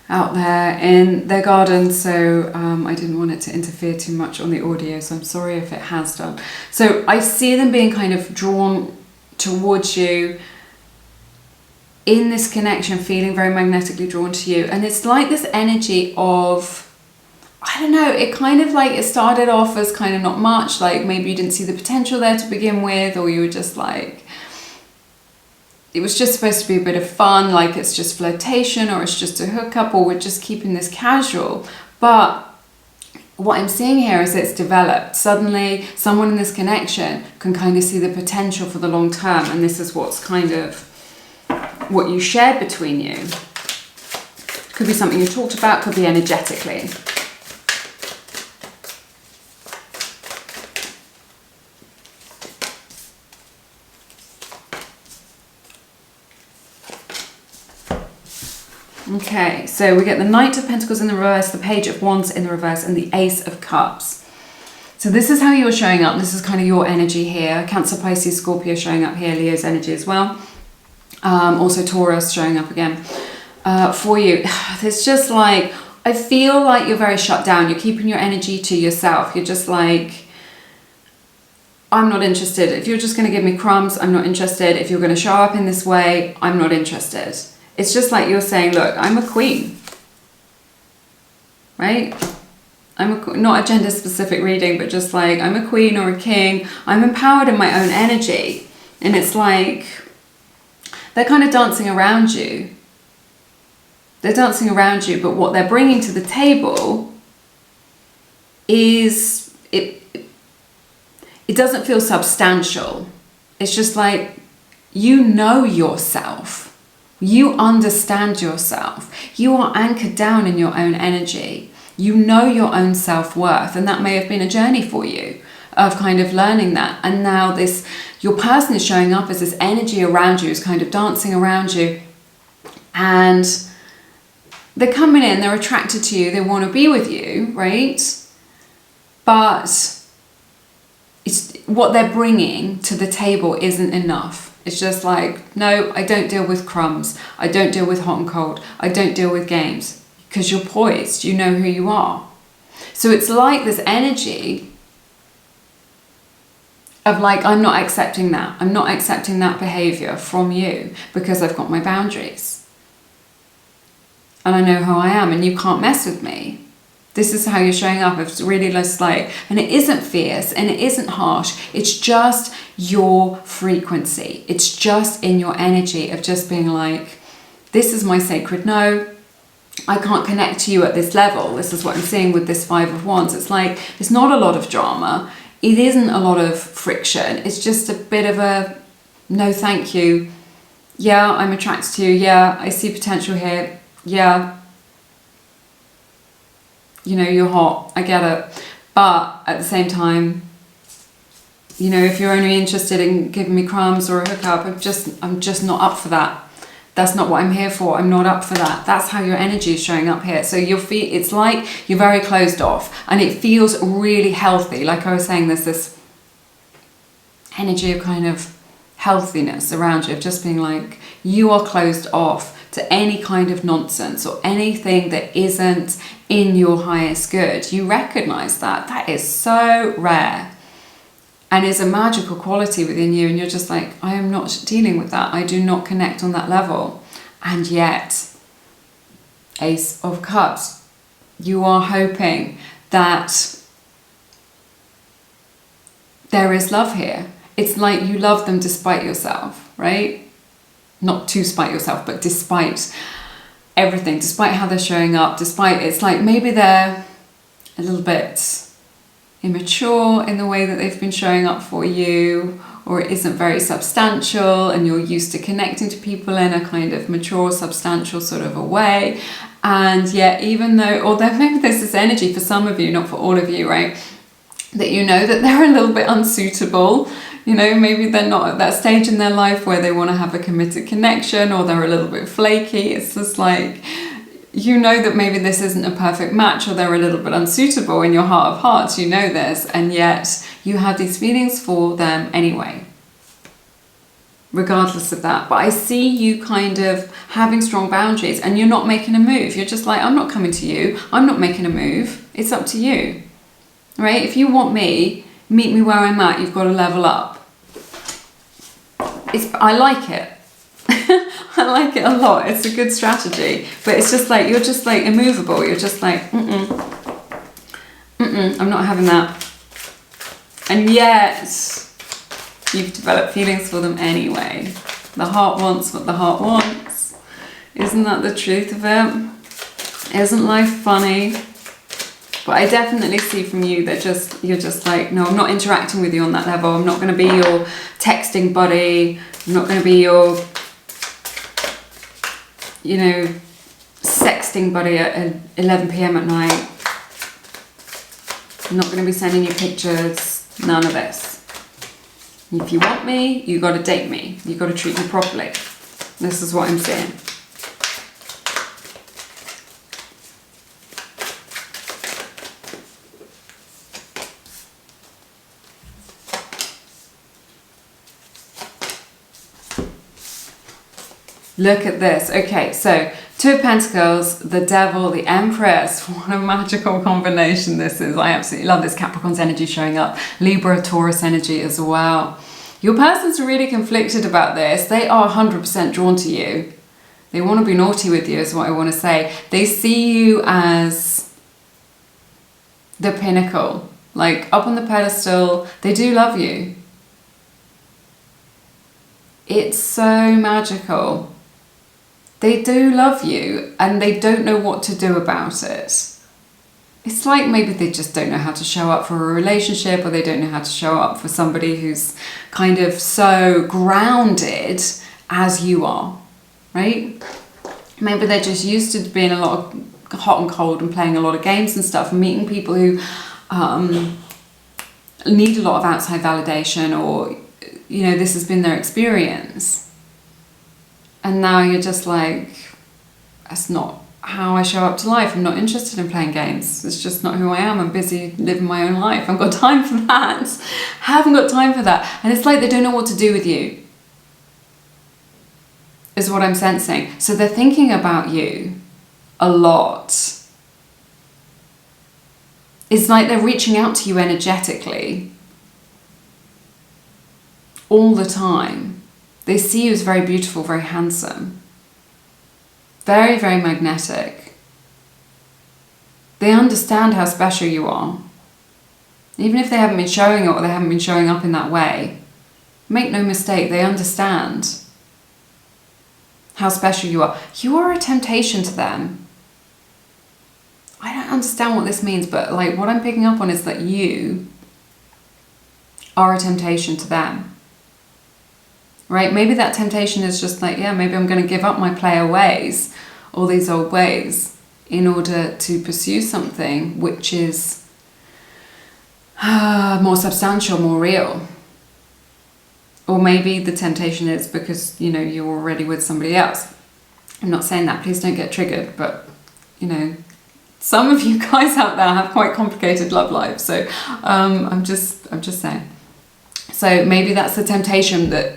out there in their garden, so I didn't want it to interfere too much on the audio, so I'm sorry if it has done. So I see them being kind of drawn towards you in this connection, feeling very magnetically drawn to you, and it's like this energy of, I don't know, it kind of like, it started off as kind of not much, like maybe you didn't see the potential there to begin with, or you were just like, it was just supposed to be a bit of fun, like it's just flirtation, or it's just a hookup, or we're just keeping this casual. But what I'm seeing here is it's developed. Suddenly, someone in this connection can kind of see the potential for the long term, and this is what's kind of what you shared between you. Could be something you talked about, could be energetically. Okay, so we get the Knight of Pentacles in the reverse, the Page of Wands in the reverse, and the Ace of Cups. So this is how you're showing up. This is kind of your energy here. Cancer, Pisces, Scorpio showing up here. Leo's energy as well. Also Taurus showing up again for you. It's just like, I feel like you're very shut down. You're keeping your energy to yourself. You're just like, I'm not interested. If you're just going to give me crumbs, I'm not interested. If you're going to show up in this way, I'm not interested. It's just like you're saying, look, I'm a queen, right? Not a gender specific reading, but just like, I'm a queen or a king. I'm empowered in my own energy. And it's like, they're kind of dancing around you. they're dancing around you, but what they're bringing to the table is, it doesn't feel substantial. It's just like, you know yourself. You understand yourself. You are anchored down in your own energy. You know your own self-worth, and that may have been a journey for you of kind of learning that. And now your person is showing up as this energy around you, is kind of dancing around you, and they're coming in, they're attracted to you, they want to be with you, right? But what they're bringing to the table isn't enough. It's just like, no, I don't deal with crumbs. I don't deal with hot and cold. I don't deal with games. Because you're poised, you know who you are. So it's like this energy of like, I'm not accepting that. I'm not accepting that behavior from you because I've got my boundaries. And I know who I am, and you can't mess with me. This is how you're showing up. It's really just like, and it isn't fierce and it isn't harsh. It's just your frequency. It's just in your energy of just being like, this is my sacred no. I can't connect to you at this level. This is what I'm seeing with this Five of Wands. It's like, it's not a lot of drama. It isn't a lot of friction. It's just a bit of a no thank you. Yeah, I'm attracted to you. Yeah, I see potential here. Yeah. You know, you're hot, I get it. But at the same time, you know, if you're only interested in giving me crumbs or a hookup, I'm just not up for that. That's not what I'm here for. I'm not up for that. That's how your energy is showing up here. So it's like you're very closed off, and it feels really healthy. Like I was saying, there's this energy of kind of healthiness around you, of just being like, you are closed off to any kind of nonsense or anything that isn't in your highest good. You recognize that. That is so rare and is a magical quality within you, and you're just like, I am not dealing with that. I do not connect on that level. And yet, Ace of Cups, you are hoping that there is love here. It's like you love them despite yourself, right? Not to spite yourself, but despite everything, despite how they're showing up, despite, it's like maybe they're a little bit immature in the way that they've been showing up for you, or it isn't very substantial, and you're used to connecting to people in a kind of mature, substantial sort of a way. And yet, even though, or maybe there's this energy for some of you, not for all of you, right? That you know that they're a little bit unsuitable. You know, maybe they're not at that stage in their life where they want to have a committed connection, or they're a little bit flaky. It's just like, you know that maybe this isn't a perfect match, or they're a little bit unsuitable in your heart of hearts. You know this, and yet you have these feelings for them anyway, regardless of that. But I see you kind of having strong boundaries, and you're not making a move. You're just like, I'm not coming to you. I'm not making a move. It's up to you, right? If you want me, meet me where I'm at. You've got to level up. I like it. I like it a lot. It's a good strategy, but it's just like, you're just like immovable. You're just like, I'm not having that. And yet you've developed feelings for them anyway. The heart wants what the heart wants. Isn't that the truth of it? Isn't life funny? But I definitely see from you that you're just like, no, I'm not interacting with you on that level. I'm not going to be your texting buddy. I'm not going to be your, you know, sexting buddy at 11 p.m. at night. I'm not going to be sending you pictures. None of this. If you want me, you got to date me. You got to treat me properly. This is what I'm saying. Look at this. Okay, so Two of Pentacles, the Devil, the Empress. What a magical combination this is. I absolutely love this. Capricorn's energy showing up. Libra, Taurus energy as well. Your person's really conflicted about this. They are 100% drawn to you. They want to be naughty with you is what I want to say. They see you as the pinnacle, like up on the pedestal. They do love you. It's so magical. They do love you and they don't know what to do about it. It's like maybe they just don't know how to show up for a relationship, or they don't know how to show up for somebody who's kind of so grounded as you are, right? Maybe they're just used to being a lot of hot and cold and playing a lot of games and stuff, and meeting people who need a lot of outside validation, or, you know, this has been their experience. And now you're just like, that's not how I show up to life. I'm not interested in playing games. It's just not who I am. I'm busy living my own life. I haven't got time for that. I haven't got time for that. And it's like they don't know what to do with you, is what I'm sensing. So they're thinking about you a lot. It's like they're reaching out to you energetically all the time. They see you as very beautiful, very handsome. Very, very magnetic. They understand how special you are. Even if they haven't been showing it, or they haven't been showing up in that way, make no mistake, they understand how special you are. You are a temptation to them. I don't understand what this means, but like what I'm picking up on is that you are a temptation to them. Right? Maybe that temptation is just like, yeah, maybe I'm going to give up my player ways, all these old ways, in order to pursue something which is more substantial, more real. Or maybe the temptation is because, you know, you're already with somebody else. I'm not saying that, please don't get triggered, but, you know, some of you guys out there have quite complicated love lives, so I'm just saying. So maybe that's the temptation, that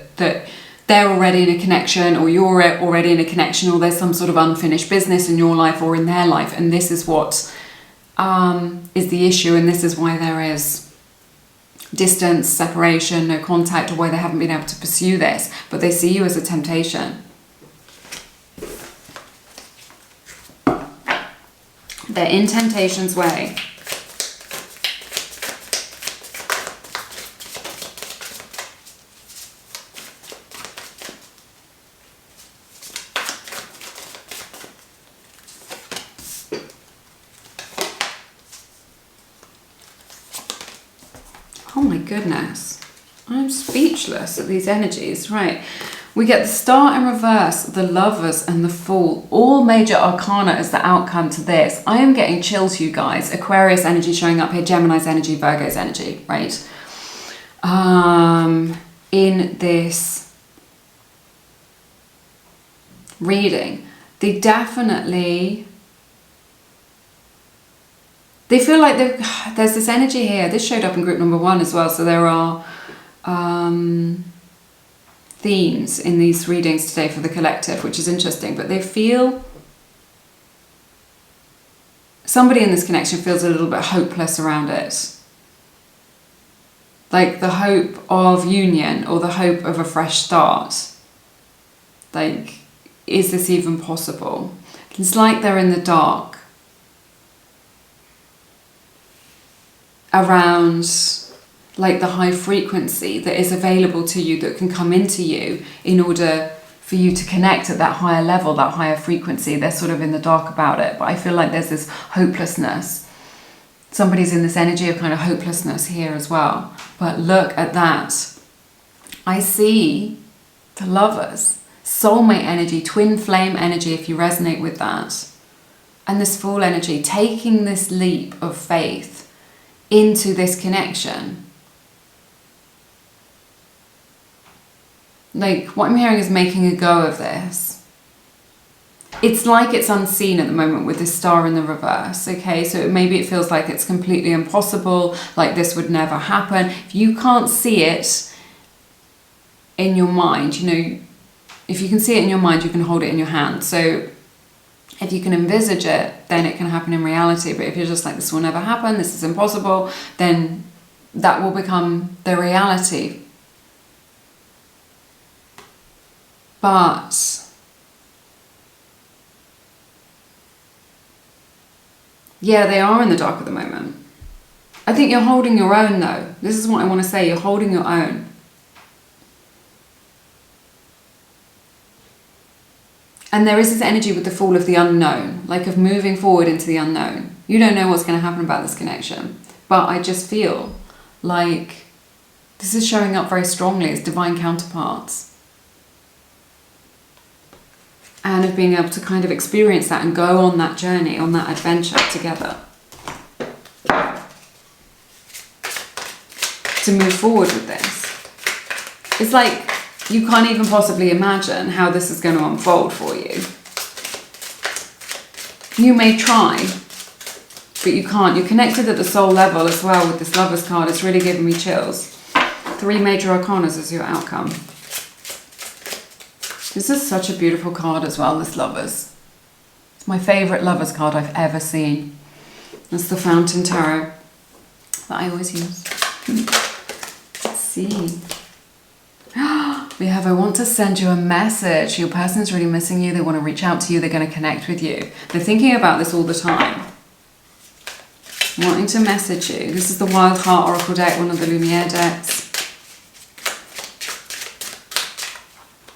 they're already in a connection, or you're already in a connection, or there's some sort of unfinished business in your life or in their life, and this is what is the issue, and this is why there is distance, separation, no contact, or why they haven't been able to pursue this, but they see you as a temptation. They're in temptation's way. Oh my goodness, I'm speechless at these energies. Right, we get the Star in reverse, the Lovers, and the Fool. All major arcana as the outcome to this. I am getting chills, you guys. Aquarius energy showing up here, Gemini's energy, Virgo's energy, right? In this reading, they definitely... They feel like there's this energy here. This showed up in group number 1 as well. So there are themes in these readings today for the collective, which is interesting. But they feel... Somebody in this connection feels a little bit hopeless around it. Like the hope of union, or the hope of a fresh start. Like, is this even possible? It's like they're in the dark around like the high frequency that is available to you, that can come into you in order for you to connect at that higher level, that higher frequency. They're sort of in the dark about it, but I feel like there's this hopelessness. Somebody's in this energy of kind of hopelessness here as well. But look at that. I see the Lovers, soulmate energy, twin flame energy, if you resonate with that. And this Fool energy, taking this leap of faith into this connection. Like, what I'm hearing is making a go of this. It's like it's unseen at the moment with this Star in the reverse, okay? So maybe it feels like it's completely impossible, like this would never happen. If you can't see it in your mind, you know, if you can see it in your mind, you can hold it in your hand. So if you can envisage it, then it can happen in reality. But if you're just like, this will never happen, this is impossible, then that will become the reality. But yeah, they are in the dark at the moment. I think you're holding your own though. This is what I want to say, you're holding your own. And there is this energy with the fall of the unknown, like of moving forward into the unknown. You don't know what's going to happen about this connection, but I just feel like this is showing up very strongly as divine counterparts. And of being able to kind of experience that and go on that journey, on that adventure together. To move forward with this. It's like you can't even possibly imagine how this is going to unfold for you. You may try, but you can't. You're connected at the soul level as well with this Lovers card. It's really giving me chills. 3 major arcanas as your outcome. This is such a beautiful card as well, this Lovers. It's my favourite Lovers card I've ever seen. It's the Fountain Tarot that I always use. Let's see. We have, I want to send you a message. Your person's really missing you. They want to reach out to you. They're going to connect with you. They're thinking about this all the time. Wanting to message you. This is the Wild Heart Oracle deck, one of the Lumiere decks.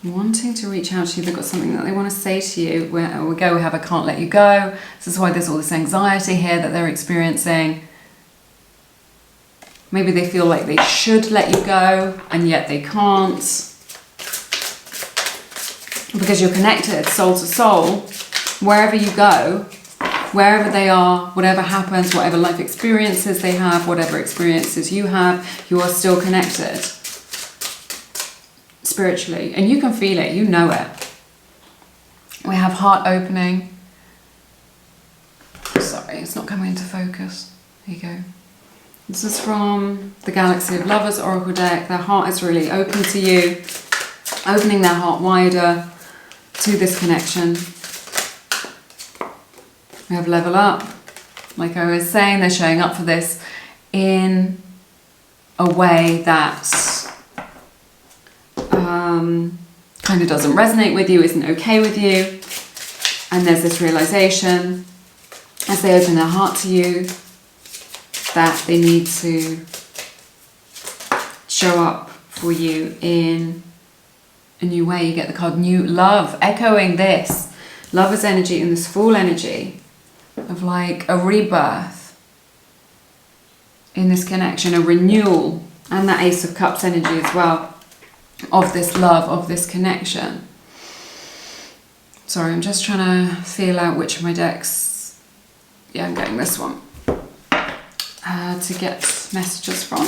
Wanting to reach out to you. They've got something that they want to say to you. Where we go, we have I can't let you go. This is why there's all this anxiety here that they're experiencing. Maybe they feel like they should let you go, and yet they can't. Because you're connected soul to soul, wherever you go, wherever they are, whatever happens, whatever life experiences they have, whatever experiences you have, you are still connected. Spiritually. And you can feel it, you know it. We have heart opening. Sorry, it's not coming into focus. There you go. This is from the Galaxy of Lovers Oracle deck. Their heart is really open to you, opening their heart wider to this connection. We have Level Up. Like I was saying, they're showing up for this in a way that kind of doesn't resonate with you, isn't okay with you. And there's this realization as they open their heart to you that they need to show up for you in a new way. You get the card New Love, echoing this Lover's energy and this Fool energy of like a rebirth in this connection, a renewal, and that Ace of Cups energy as well of this love, of this connection. Sorry, I'm just trying to feel out which of my decks, yeah, I'm getting this one, to get messages from.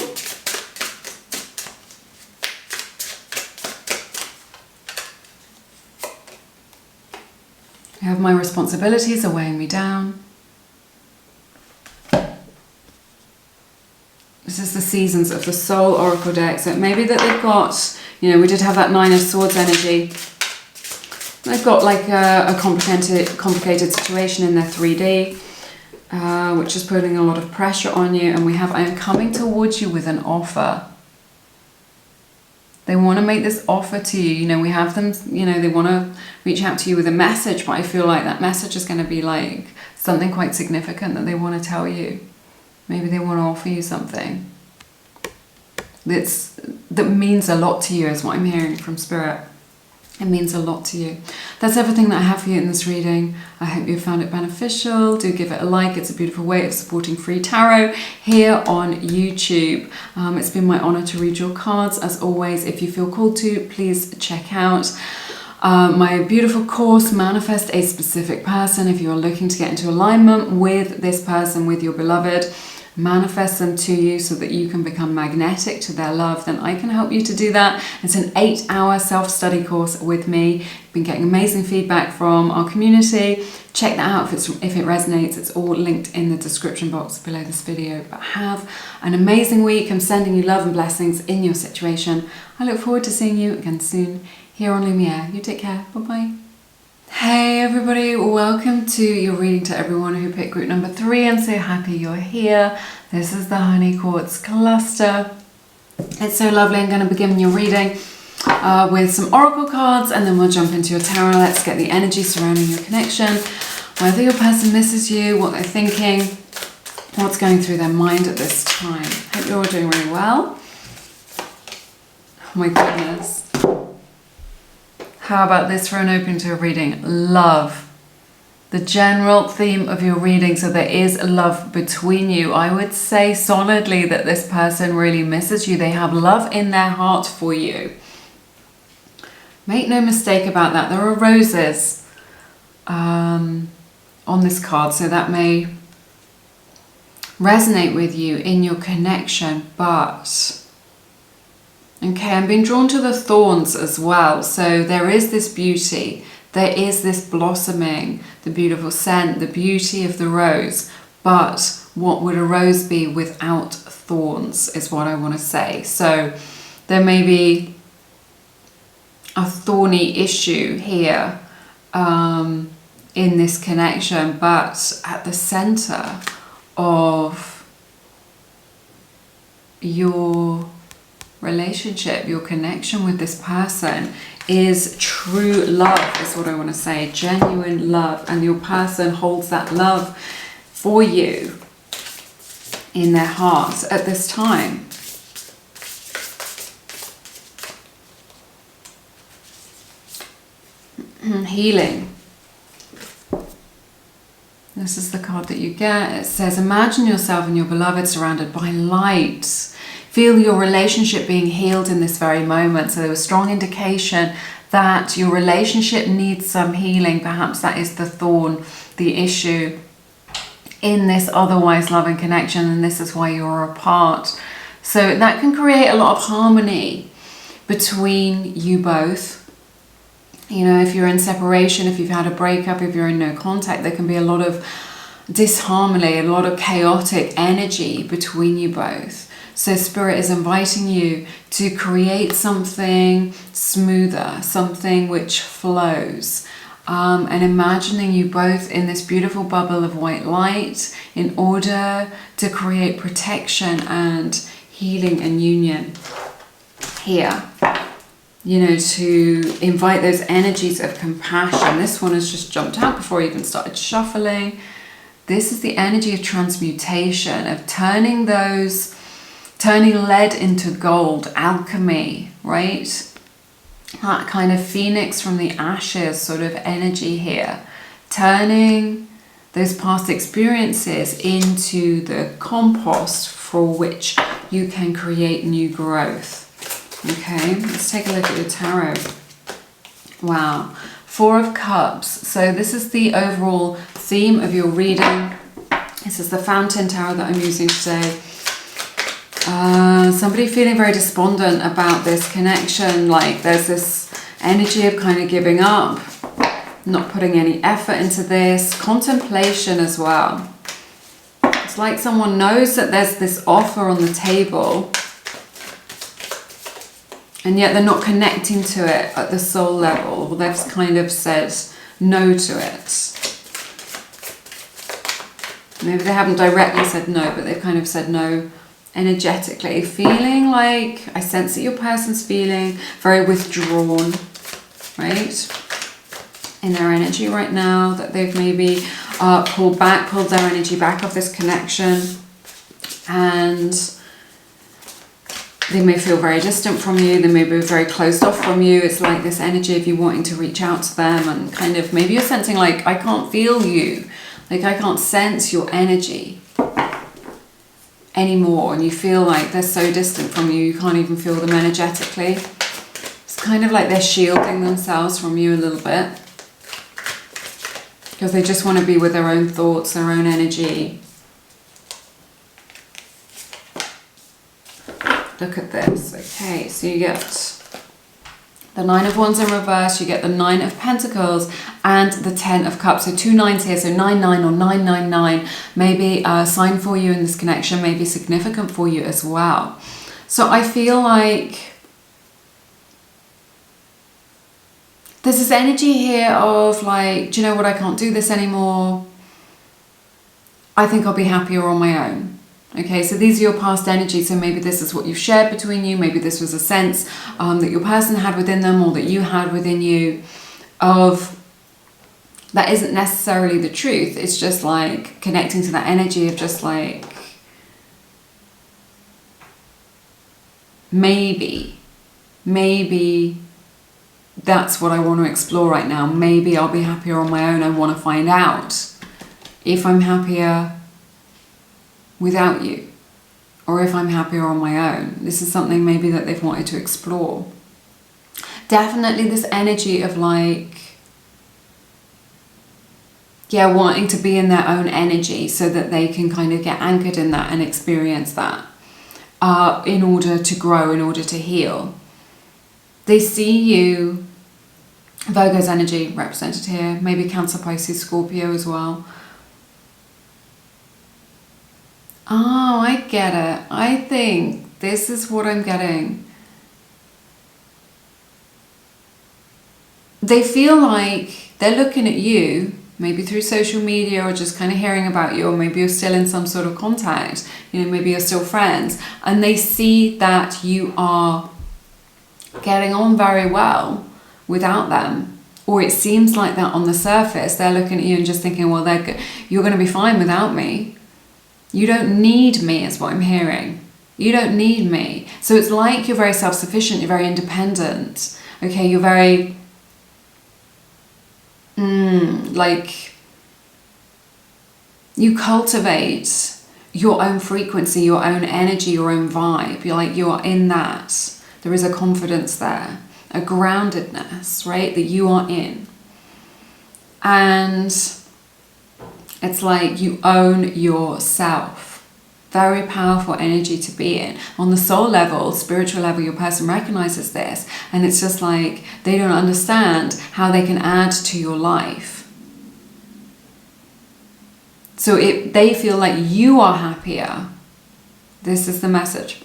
I have my responsibilities are weighing me down. This is the Seasons of the Soul Oracle deck. So maybe that they've got, you know, we did have that Nine of Swords energy. They've got like a complicated situation in their 3D, which is putting a lot of pressure on you. And we have, I am coming towards you with an offer. They want to make this offer to you. You know, we have them, you know, they want to reach out to you with a message, but I feel like that message is going to be like something quite significant that they want to tell you. Maybe they want to offer you something that means a lot to you, is what I'm hearing from Spirit. It means a lot to you. That's everything that I have for you in this reading. I hope you found it beneficial. Do give it a like. It's a beautiful way of supporting free tarot here on YouTube. It's been my honor to read your cards. As always, if you feel called to, please check out my beautiful course, Manifest a Specific Person. If you're looking to get into alignment with this person, with your beloved, manifest them to you so that you can become magnetic to their love, then I can help you to do that. It's an 8-hour self-study course with me. Been getting amazing feedback from our community. Check that out if it resonates. It's all linked in the description box below this video. But have an amazing week. I'm sending you love and blessings in your situation. I look forward to seeing you again soon here on Lumiere. You take care. Bye-bye. Hey everybody, welcome to your reading to everyone who picked group number 3. I'm so happy you're here. This is the Honey Quartz Cluster. It's so lovely. I'm going to begin your reading with some oracle cards, and then we'll jump into your tarot. Let's get the energy surrounding your connection, whether your person misses you, what they're thinking, what's going through their mind at this time. Hope you're all doing really well. Oh my goodness. How about this for an opening to a reading? Love. The general theme of your reading, so there is love between you. I would say solidly that this person really misses you. They have love in their heart for you. Make no mistake about that. There are roses on this card, so that may resonate with you in your connection, but okay, I'm being drawn to the thorns as well. So there is this beauty, there is this blossoming, the beautiful scent, the beauty of the rose, but what would a rose be without thorns is what I want to say. So there may be a thorny issue here in this connection, but at the center of your relationship, your connection with this person is true love, is what I want to say, genuine love, and your person holds that love for you in their heart at this time. Healing. This is the card that you get. It says, imagine yourself and your beloved surrounded by light. Feel your relationship being healed in this very moment. So there was strong indication that your relationship needs some healing. Perhaps that is the thorn, the issue in this otherwise loving connection, and this is why you're apart. So that can create a lot of harmony between you both. You know, if you're in separation, if you've had a breakup, if you're in no contact, there can be a lot of disharmony, a lot of chaotic energy between you both. So Spirit is inviting you to create something smoother, something which flows, and imagining you both in this beautiful bubble of white light in order to create protection and healing and union here. You know, to invite those energies of compassion. This one has just jumped out before I even started shuffling. This is the energy of transmutation, of turning lead into gold, alchemy, right? That kind of phoenix from the ashes sort of energy here. Turning those past experiences into the compost for which you can create new growth. Okay, let's take a look at the tarot. Wow, Four of Cups. So this is the overall theme of your reading. This is the fountain tarot that I'm using today. Somebody feeling very despondent about this connection, like there's this energy of kind of giving up, not putting any effort into this. Contemplation as well. It's like someone knows that there's this offer on the table, and yet they're not connecting to it at the soul level. They've kind of said no to it. Maybe they haven't directly said no, but they've kind of said no energetically. Feeling like, I sense that your person's feeling very withdrawn, right? In their energy right now, that they've maybe pulled their energy back off this connection, and they may feel very distant from you. They may be very closed off from you. It's like this energy of you wanting to reach out to them, and kind of maybe you're sensing like, I can't feel you. Like I can't sense your energy anymore. And you feel like they're so distant from you, you can't even feel them energetically. It's kind of like they're shielding themselves from you a little bit, because they just want to be with their own thoughts, their own energy. Look at this. Okay, so you get the Nine of Wands in reverse, you get the Nine of Pentacles and the Ten of Cups. So two nines here, so 99 or 999 may be a sign for you in this connection, may be significant for you as well. So I feel like there's this energy here of like, do you know what, I can't do this anymore. I think I'll be happier on my own. Okay, so these are your past energies, so maybe this is what you've shared between you, maybe this was a sense that your person had within them or that you had within you of that isn't necessarily the truth. It's just like connecting to that energy of just like maybe that's what I want to explore right now. Maybe I'll be happier on my own. I want to find out if I'm happier without you, or if I'm happier on my own. This is something maybe that they've wanted to explore. Definitely this energy of like, yeah, wanting to be in their own energy so that they can kind of get anchored in that and experience that in order to grow, in order to heal. They see you, Virgo's energy represented here, maybe Cancer, Pisces, Scorpio as well. Oh, I get it. I think this is what I'm getting. They feel like they're looking at you, maybe through social media or just kind of hearing about you, or maybe you're still in some sort of contact, you know, maybe you're still friends, and they see that you are getting on very well without them, or it seems like that on the surface. They're looking at you and just thinking, well, you're going to be fine without me. You don't need me, is what I'm hearing. You don't need me. So it's like you're very self-sufficient, you're very independent, okay, you're very like you cultivate your own frequency, your own energy, your own vibe. You are in that. There is a confidence there, a groundedness, right, that you are in. And it's like you own yourself. Very powerful energy to be in. On the soul level, spiritual level, your person recognizes this, and it's just like they don't understand how they can add to your life. So they feel like you are happier. This is the message.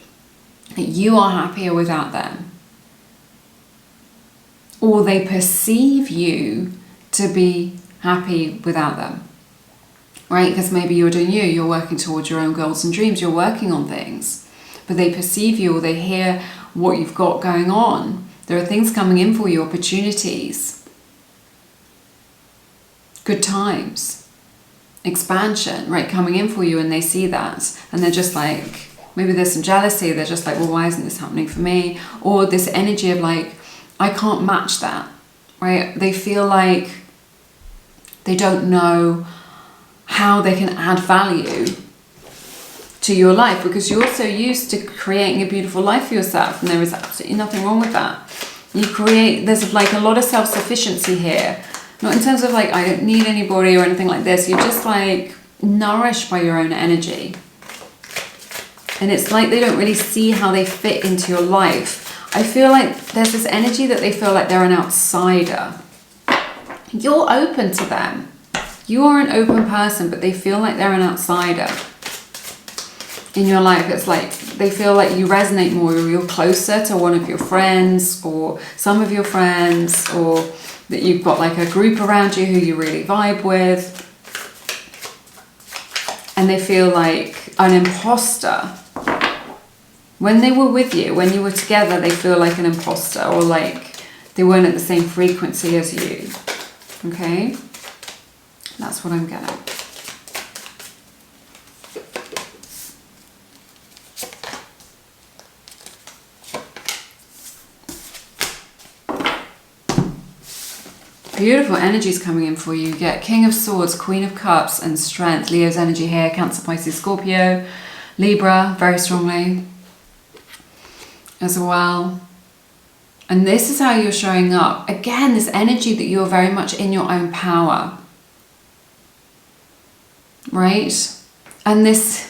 That you are happier without them. Or they perceive you to be happy without them. Right? Because maybe you're doing you. You're working towards your own goals and dreams. You're working on things. But they perceive you, or they hear what you've got going on. There are things coming in for you, opportunities. Good times. Expansion, right, coming in for you, and they see that, and they're just like, maybe there's some jealousy. They're just like, well, why isn't this happening for me? Or this energy of like, I can't match that, right? They feel like they don't know how they can add value to your life, because you're so used to creating a beautiful life for yourself, and there is absolutely nothing wrong with that. There's like a lot of self-sufficiency here. Not in terms of like, I don't need anybody or anything like this. You're just like nourished by your own energy. And it's like they don't really see how they fit into your life. I feel like there's this energy that they feel like they're an outsider. You're open to them. You are an open person, but they feel like they're an outsider in your life. It's like they feel like you resonate more, or you're closer to one of your friends or some of your friends, or that you've got like a group around you who you really vibe with, and they feel like an imposter. When they were with you, when you were together, they feel like an imposter, or like they weren't at the same frequency as you. Okay? That's what I'm getting. Beautiful energies coming in for you. You get King of Swords, Queen of Cups, and Strength. Leo's energy here. Cancer, Pisces, Scorpio, Libra, very strongly as well. And this is how you're showing up. Again, this energy that you're very much in your own power. Right? And this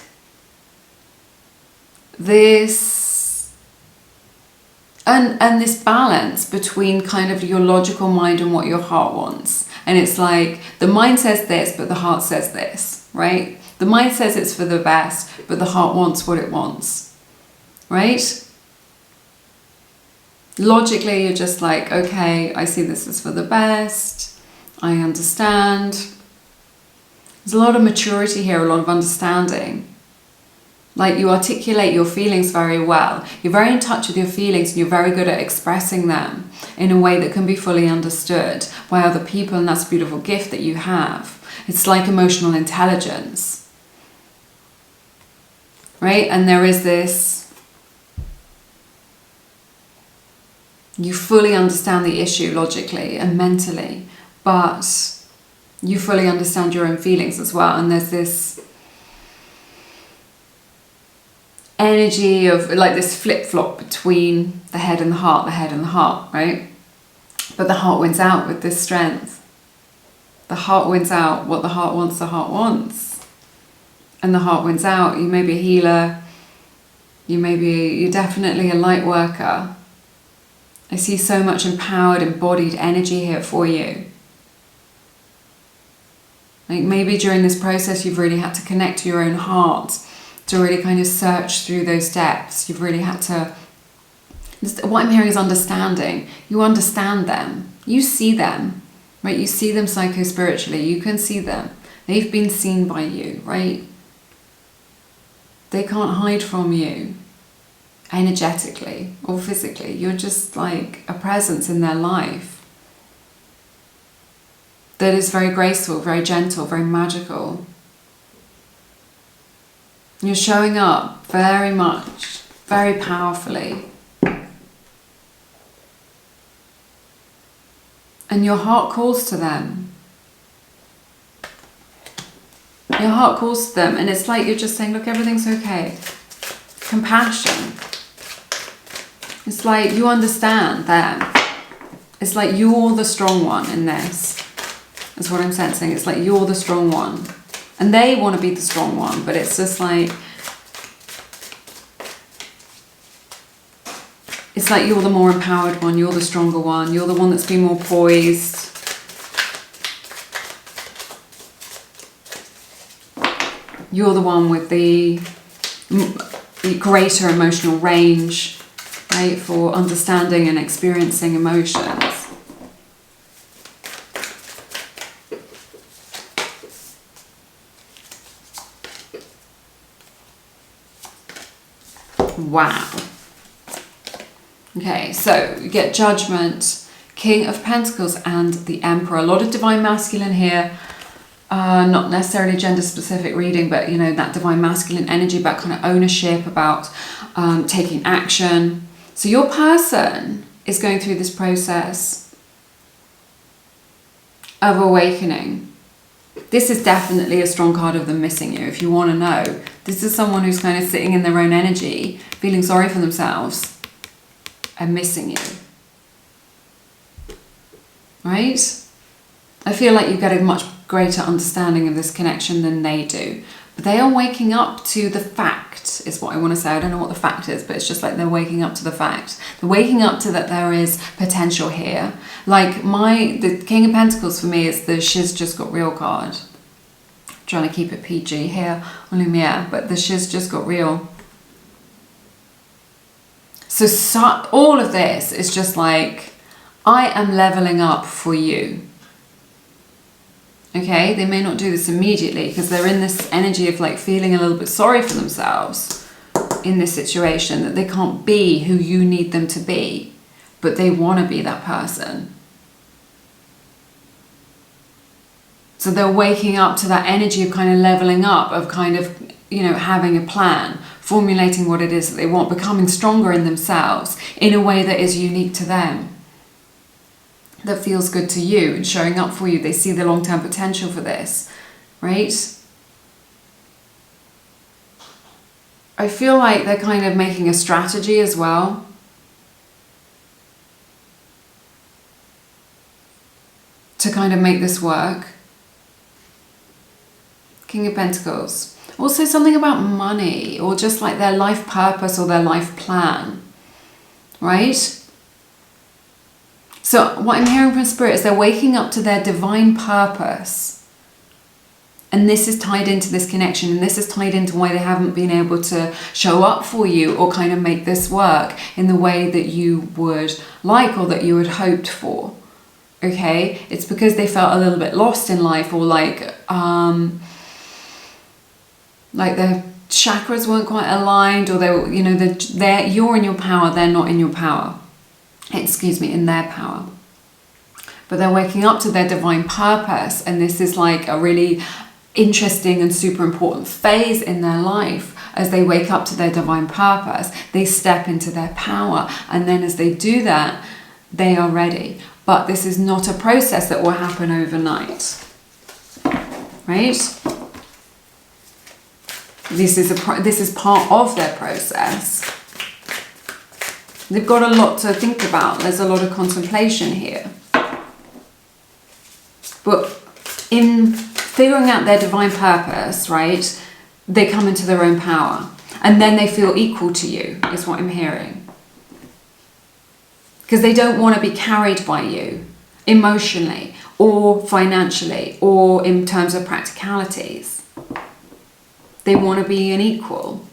and this balance between kind of your logical mind and what your heart wants. And it's like the mind says this, but the heart says this, right? The mind says it's for the best, but the heart wants what it wants, right? Logically, you're just like, okay, I see this as for the best. I understand. There's a lot of maturity here, a lot of understanding. Like you articulate your feelings very well. You're very in touch with your feelings, and you're very good at expressing them in a way that can be fully understood by other people, and that's a beautiful gift that you have. It's like emotional intelligence. Right? And there is this You fully understand the issue logically and mentally, but you fully understand your own feelings as well. And there's this energy of like this flip-flop between the head and the heart, right? But the heart wins out with this strength. The heart wins out what the heart wants. And the heart wins out. You may be a healer. You're definitely a light worker. I see so much empowered, embodied energy here for you. Like maybe during this process you've really had to connect to your own heart to really kind of search through those depths. You've really had to... What I'm hearing is understanding. You understand them. You see them, right? You see them psycho-spiritually. You can see them. They've been seen by you, right? They can't hide from you energetically or physically. You're just like a presence in their life that is very graceful, very gentle, very magical. You're showing up very much, very powerfully. And your heart calls to them. Your heart calls to them, and it's like you're just saying, look, everything's okay. Compassion. It's like you understand them. It's like you're the strong one in this. That's what I'm sensing. It's like you're the strong one. And they want to be the strong one, but it's just like... It's like you're the more empowered one, you're the stronger one, you're the one that's been more poised. You're the one with the greater emotional range, right, for understanding and experiencing emotions. Wow. Okay, so you get Judgment, King of Pentacles, and the Emperor. A lot of Divine Masculine here. Not necessarily gender specific reading, but you know, that Divine Masculine energy about kind of ownership, about taking action. So your person is going through this process of awakening. This is definitely a strong card of them missing you, if you want to know. This is someone who's kind of sitting in their own energy, feeling sorry for themselves and missing you. Right? I feel like you get a much greater understanding of this connection than they do. But they are waking up to the fact, is what I want to say. I don't know what the fact is, but it's just like they're waking up to the fact. They're waking up to that there is potential here. Like the King of Pentacles for me is the She's Just Got Real card. I'm trying to keep it PG here on Lumiere, but the She's Just Got Real. So all of this is just like, I am leveling up for you. Okay, they may not do this immediately because they're in this energy of like feeling a little bit sorry for themselves in this situation, that they can't be who you need them to be, but they want to be that person. So they're waking up to that energy of kind of leveling up, of kind of, you know, having a plan, formulating what it is that they want, becoming stronger in themselves in a way that is unique to them, that feels good to you and showing up for you. They see the long-term potential for this, right? I feel like they're kind of making a strategy as well. To kind of make this work. King of Pentacles. Also something about money, or just like their life purpose or their life plan, right? So what I'm hearing from Spirit is they're waking up to their divine purpose. And this is tied into this connection, and this is tied into why they haven't been able to show up for you or kind of make this work in the way that you would like or that you had hoped for. Okay? It's because they felt a little bit lost in life, or like their chakras weren't quite aligned, or they were, you know, you're in your power, they're not in your power. Excuse me, in their power. But they're waking up to their divine purpose, and this is like a really interesting and super important phase in their life. As they wake up to their divine purpose, they step into their power, and then as they do that, they are ready. But this is not a process that will happen overnight, right? This is part of their process. They've got a lot to think about. There's a lot of contemplation here. But in figuring out their divine purpose, right, they come into their own power. And then they feel equal to you, is what I'm hearing. Because they don't want to be carried by you emotionally or financially or in terms of practicalities. They want to be an equal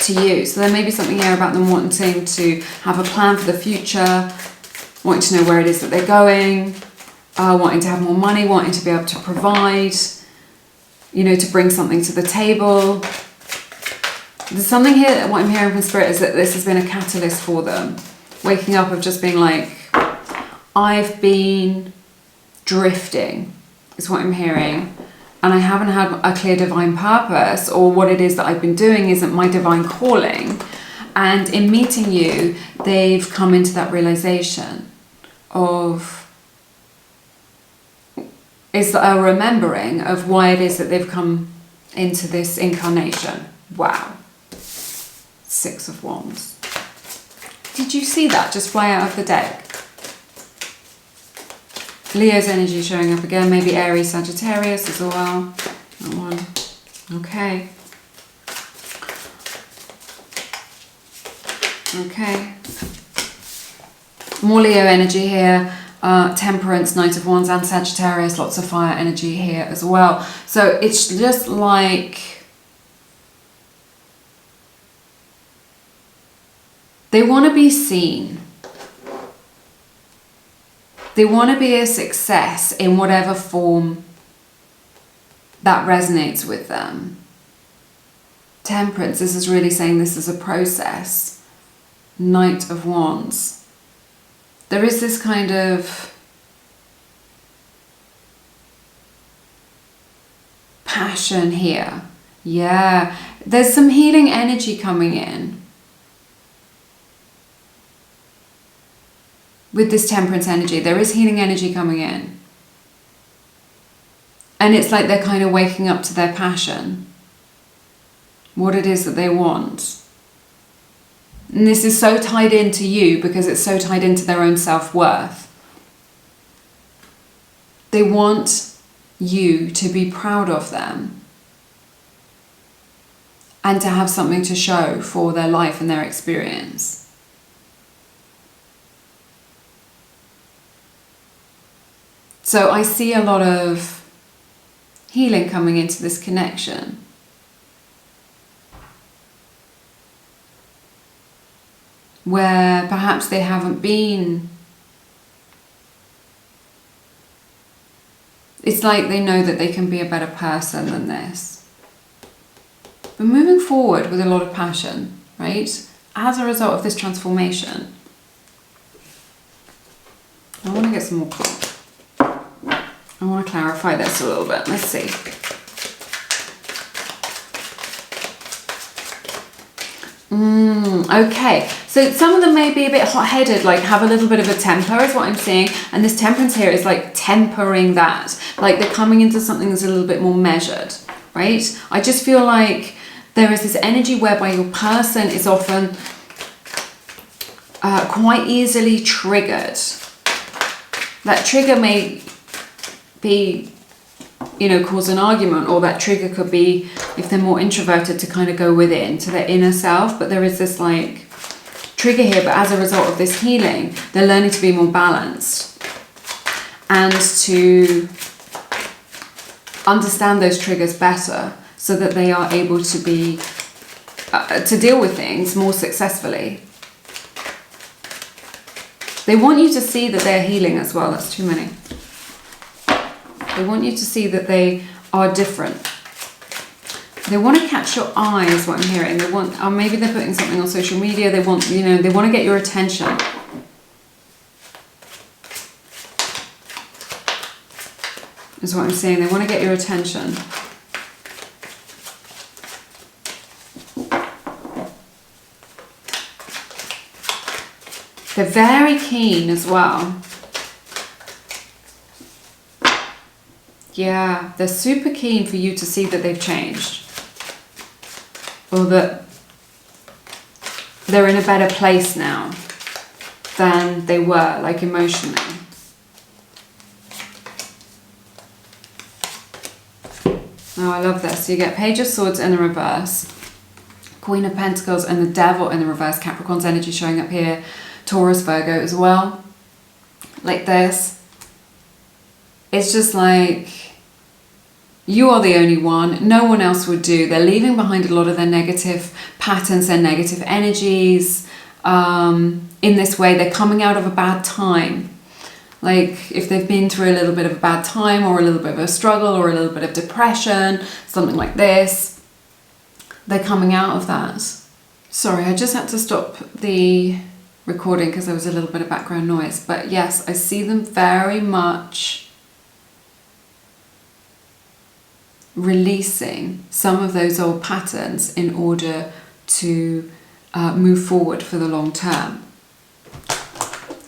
to you. So there may be something here about them wanting to have a plan for the future, wanting to know where it is that they're going, wanting to have more money, wanting to be able to provide, you know, to bring something to the table. There's something here that what I'm hearing from Spirit is that this has been a catalyst for them. Waking up of just being like, I've been drifting, is what I'm hearing. And I haven't had a clear divine purpose, or what it is that I've been doing isn't my divine calling. And in meeting you, they've come into that realization of, is a remembering of why it is that they've come into this incarnation. Wow. 6 of Wands. Did you see that just fly out of the deck? Leo's energy showing up again, maybe Aries, Sagittarius as well. That one. Okay. Okay. More Leo energy here. Temperance, Knight of Wands and Sagittarius. Lots of fire energy here as well. So it's just like they want to be seen. They want to be a success in whatever form that resonates with them. Temperance, this is really saying this is a process. Knight of Wands. There is this kind of passion here. Yeah, there's some healing energy coming in. With this temperance energy, there is healing energy coming in. And it's like they're kind of waking up to their passion. What it is that they want. And this is so tied into you because it's so tied into their own self-worth. They want you to be proud of them. And to have something to show for their life and their experience. So I see a lot of healing coming into this connection. Where perhaps they haven't been. It's like they know that they can be a better person than this. But moving forward with a lot of passion, right? As a result of this transformation. I want to get some more clues. I want to clarify this a little bit. Let's see. Okay, so some of them may be a bit hot-headed, like have a little bit of a temper is what I'm seeing. And this temperance here is like tempering that. Like they're coming into something that's a little bit more measured, right? I just feel like there is this energy whereby your person is often quite easily triggered. That trigger may be, you know, cause an argument, or that trigger could be, if they're more introverted, to kind of go within to their inner self. But there is this like trigger here, but as a result of this healing, they're learning to be more balanced and to understand those triggers better so that they are able to be to deal with things more successfully. They want you to see that they're healing as well. That's too many. They want you to see that they are different. They want to catch your eye is what I'm hearing. They want, or maybe they're putting something on social media. They want, you know, they want to get your attention. Is what I'm saying. They want to get your attention. They're very keen as well. Yeah, they're super keen for you to see that they've changed. Or that they're in a better place now than they were, like emotionally. Oh, I love this. So you get Page of Swords in the reverse, Queen of Pentacles and the Devil in the reverse. Capricorn's energy showing up here. Taurus, Virgo as well. Like this. It's just like, you are the only one. No one else would do. They're leaving behind a lot of their negative patterns, their negative energies. In this way, they're coming out of a bad time. Like if they've been through a little bit of a bad time or a little bit of a struggle or a little bit of depression, something like this, they're coming out of that. Sorry, I just had to stop the recording because there was a little bit of background noise. But yes, I see them very much releasing some of those old patterns in order to move forward for the long term.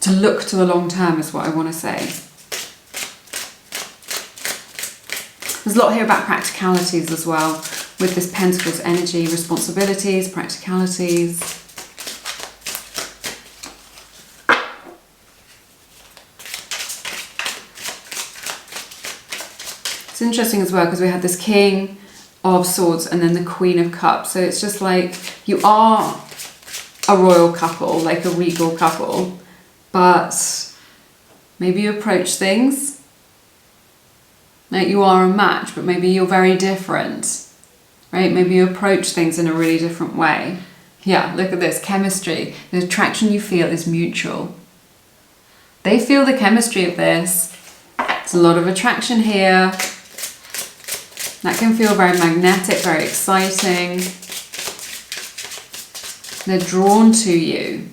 To look to the long term is what I want to say. There's a lot here about practicalities as well, with this Pentacles energy, responsibilities, practicalities. It's interesting as well because we have this King of Swords and then the Queen of Cups. So it's just like you are a royal couple, like a regal couple. But maybe you approach things like you are a match, but maybe you're very different, right? Maybe you approach things in a really different way. Yeah, look at this, chemistry. The attraction you feel is mutual. They feel the chemistry of this. There's a lot of attraction here. That can feel very magnetic, very exciting. They're drawn to you.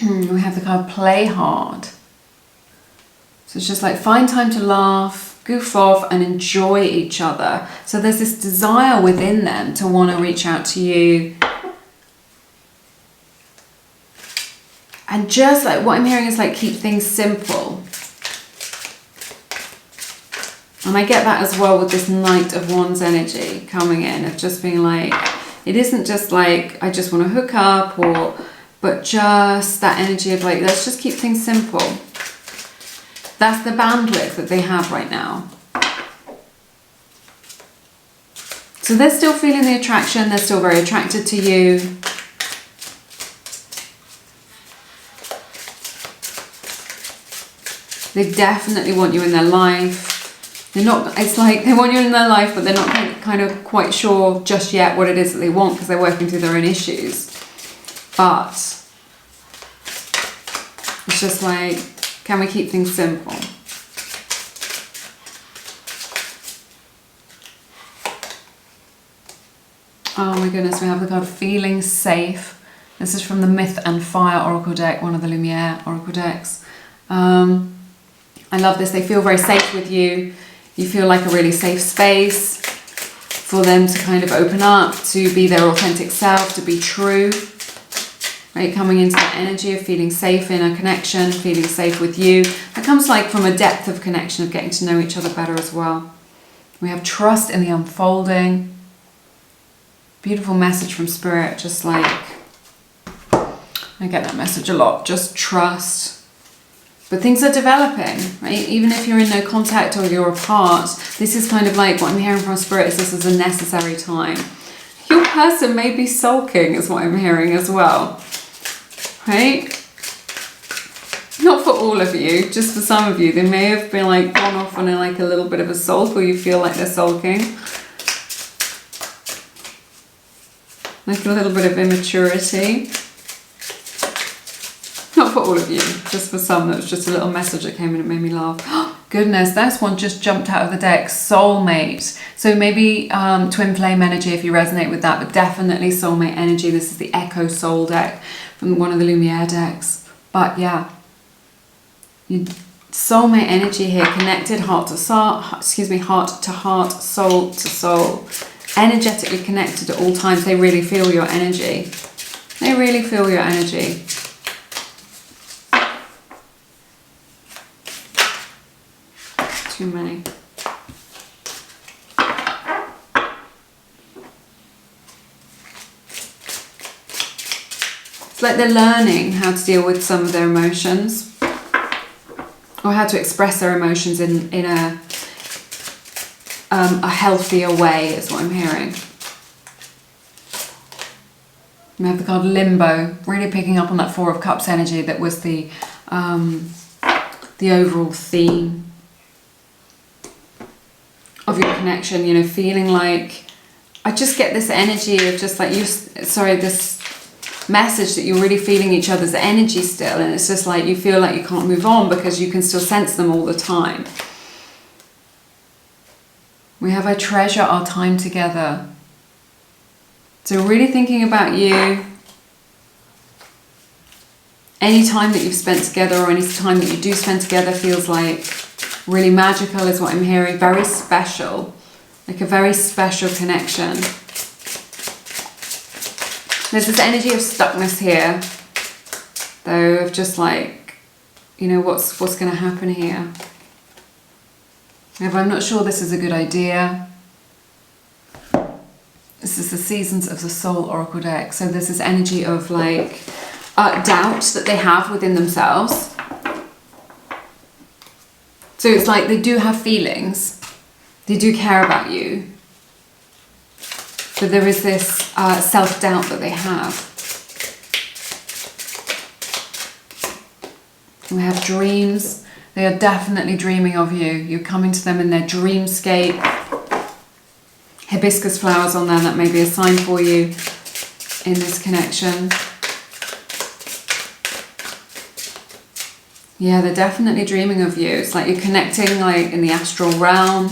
We have the card Play Hard. So it's just like find time to laugh, goof off and enjoy each other. So there's this desire within them to want to reach out to you. And just like what I'm hearing is like keep things simple. And I get that as well with this Knight of Wands energy coming in of just being like, it isn't just like I just want to hook up but just that energy of like, let's just keep things simple. That's the bandwidth that they have right now. So they're still feeling the attraction. They're still very attracted to you. They definitely want you in their life. They're not, it's like they want you in their life, but they're not kind of quite sure just yet what it is that they want because they're working through their own issues. But it's just like, can we keep things simple? Oh my goodness, we have the card Feeling Safe. This is from the Myth and Fire Oracle deck, one of the Lumiere Oracle decks. I love this. They feel very safe with you. You feel like a really safe space for them to kind of open up, to be their authentic self, to be true. Right, coming into that energy of feeling safe in a connection, feeling safe with you. That comes like from a depth of connection, of getting to know each other better as well. We have trust in the unfolding. Beautiful message from Spirit, just like, I get that message a lot, just trust. But things are developing, right? Even if you're in no contact or you're apart, this is kind of like what I'm hearing from Spirit is this is a necessary time. Your person may be sulking is what I'm hearing as well. Right? Not for all of you, just for some of you. They may have been like gone off on like a little bit of a sulk, or you feel like they're sulking. Like a little bit of immaturity. Not for all of you, just for some. That was just a little message that came in, it made me laugh. Goodness, this one just jumped out of the deck. Soulmate. So maybe twin flame energy if you resonate with that, but definitely soulmate energy. This is the Echo Soul deck from one of the Lumiere decks. But yeah, soulmate energy here, connected heart to soul, heart to heart, soul to soul, energetically connected at all times. They really feel your energy. They really feel your energy. Too many. It's like they're learning how to deal with some of their emotions, or how to express their emotions in a healthier way, is what I'm hearing. We have the card Limbo, really picking up on that Four of Cups energy that was the overall theme of your connection. You know, feeling like, I just get this energy of just like this message that you're really feeling each other's energy still, and it's just like you feel like you can't move on because you can still sense them all the time. We have, I treasure our time together. So really thinking about you. Any time that you've spent together, or any time that you do spend together, feels like really magical, is what I'm hearing. Very special, like a very special connection. There's this energy of stuckness here, though, of just like, you know, what's going to happen here. If I'm not sure this is a good idea. This is the Seasons of the Soul Oracle deck. So there's this energy of like doubt that they have within themselves. So it's like they do have feelings. They do care about you. But there is this self-doubt that they have. We have dreams. They are definitely dreaming of you. You're coming to them in their dreamscape. Hibiscus flowers on there, that may be a sign for you in this connection. Yeah, they're definitely dreaming of you. It's like you're connecting like in the astral realm.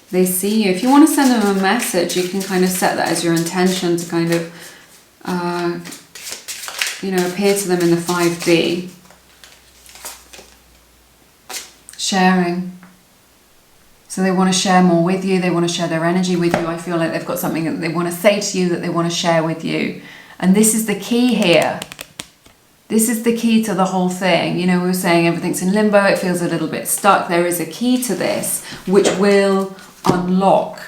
They see you. If you want to send them a message, you can kind of set that as your intention to kind of, you know, appear to them in the 5D. Sharing. So they want to share more with you. They want to share their energy with you. I feel like they've got something that they want to say to you, that they want to share with you. And this is the key here. This is the key to the whole thing. You know, we were saying everything's in limbo. It feels a little bit stuck. There is a key to this, which will unlock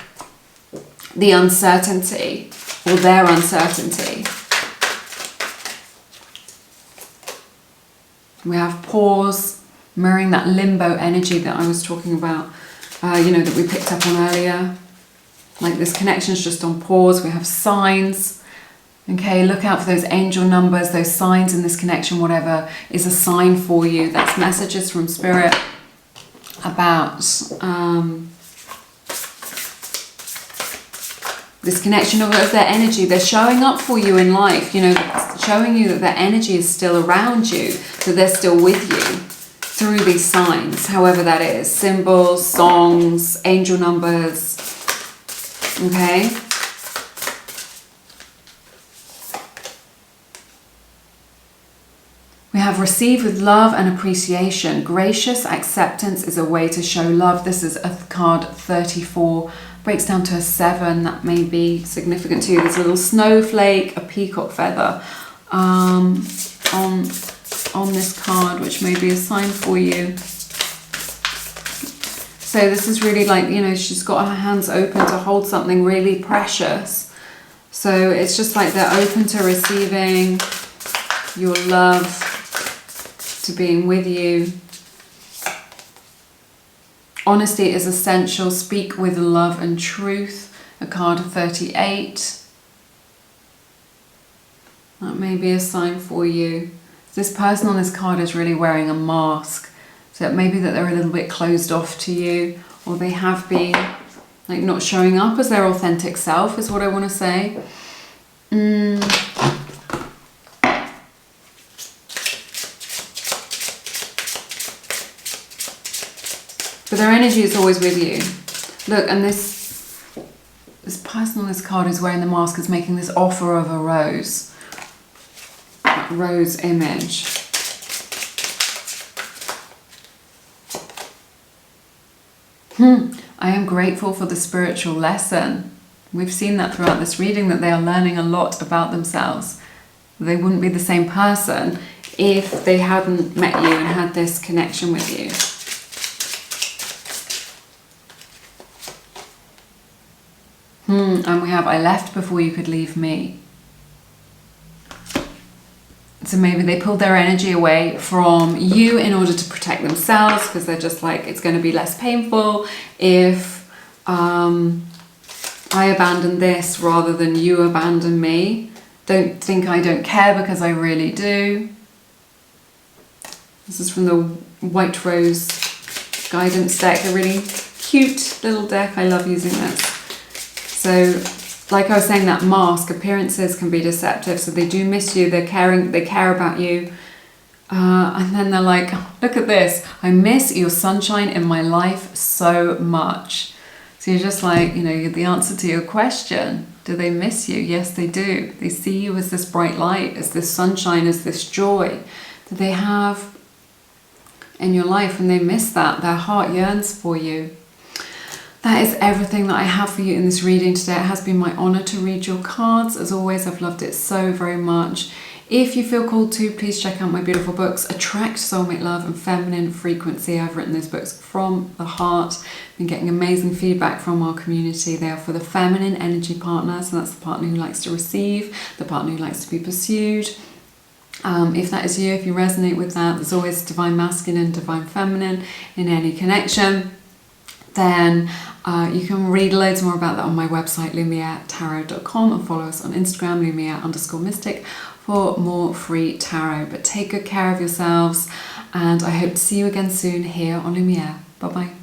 the uncertainty, or their uncertainty. We have pause, mirroring that limbo energy that I was talking about, you know, that we picked up on earlier. Like this connection's just on pause. We have signs. Okay, look out for those angel numbers, those signs in this connection, whatever is a sign for you. That's messages from Spirit about this connection of their energy. They're showing up for you in life, you know, showing you that their energy is still around you, that they're still with you through these signs, however that is. Symbols, songs, angel numbers, okay? We have receive with love and appreciation. Gracious acceptance is a way to show love. This is a card 34. Breaks down to a 7. That may be significant to you. There's a little snowflake, a peacock feather on this card, which may be a sign for you. So this is really like, you know, she's got her hands open to hold something really precious. So it's just like they're open to receiving your love, to being with you. Honesty is essential. Speak with love and truth. A card of 38. That may be a sign for you. This person on this card is really wearing a mask. So it may be that they're a little bit closed off to you, or they have been like not showing up as their authentic self, is what I want to say. But their energy is always with you. Look, and this person on this card who's wearing the mask is making this offer of a rose. That rose image. I am grateful for the spiritual lesson. We've seen that throughout this reading, that they are learning a lot about themselves. They wouldn't be the same person if they hadn't met you and had this connection with you. And we have, I left before you could leave me. So maybe they pulled their energy away from you in order to protect themselves, because they're just like, it's going to be less painful if I abandon this rather than you abandon me. Don't think I don't care, because I really do. This is from the White Rose guidance deck, a really cute little deck. I love using this. So, like I was saying, that mask, appearances can be deceptive. So they do miss you, they're caring, they care about you. And then they're like, look at this, I miss your sunshine in my life so much. So you're just like, you know, the answer to your question, do they miss you? Yes, they do. They see you as this bright light, as this sunshine, as this joy that they have in your life, and they miss that. Their heart yearns for you. That is everything that I have for you in this reading today. It has been my honor to read your cards. As always, I've loved it so very much. If you feel called to, please check out my beautiful books, Attract, Soulmate Love and Feminine Frequency. I've written those books from the heart. Been getting amazing feedback from our community. They are for the feminine energy partner. So that's the partner who likes to receive, the partner who likes to be pursued. If that is you, if you resonate with that, there's always divine masculine, divine feminine in any connection. Then you can read loads more about that on my website, lumieretarot.com, and follow us on Instagram, Lumiere_mystic, for more free tarot. But take good care of yourselves, and I hope to see you again soon here on Lumiere. Bye bye.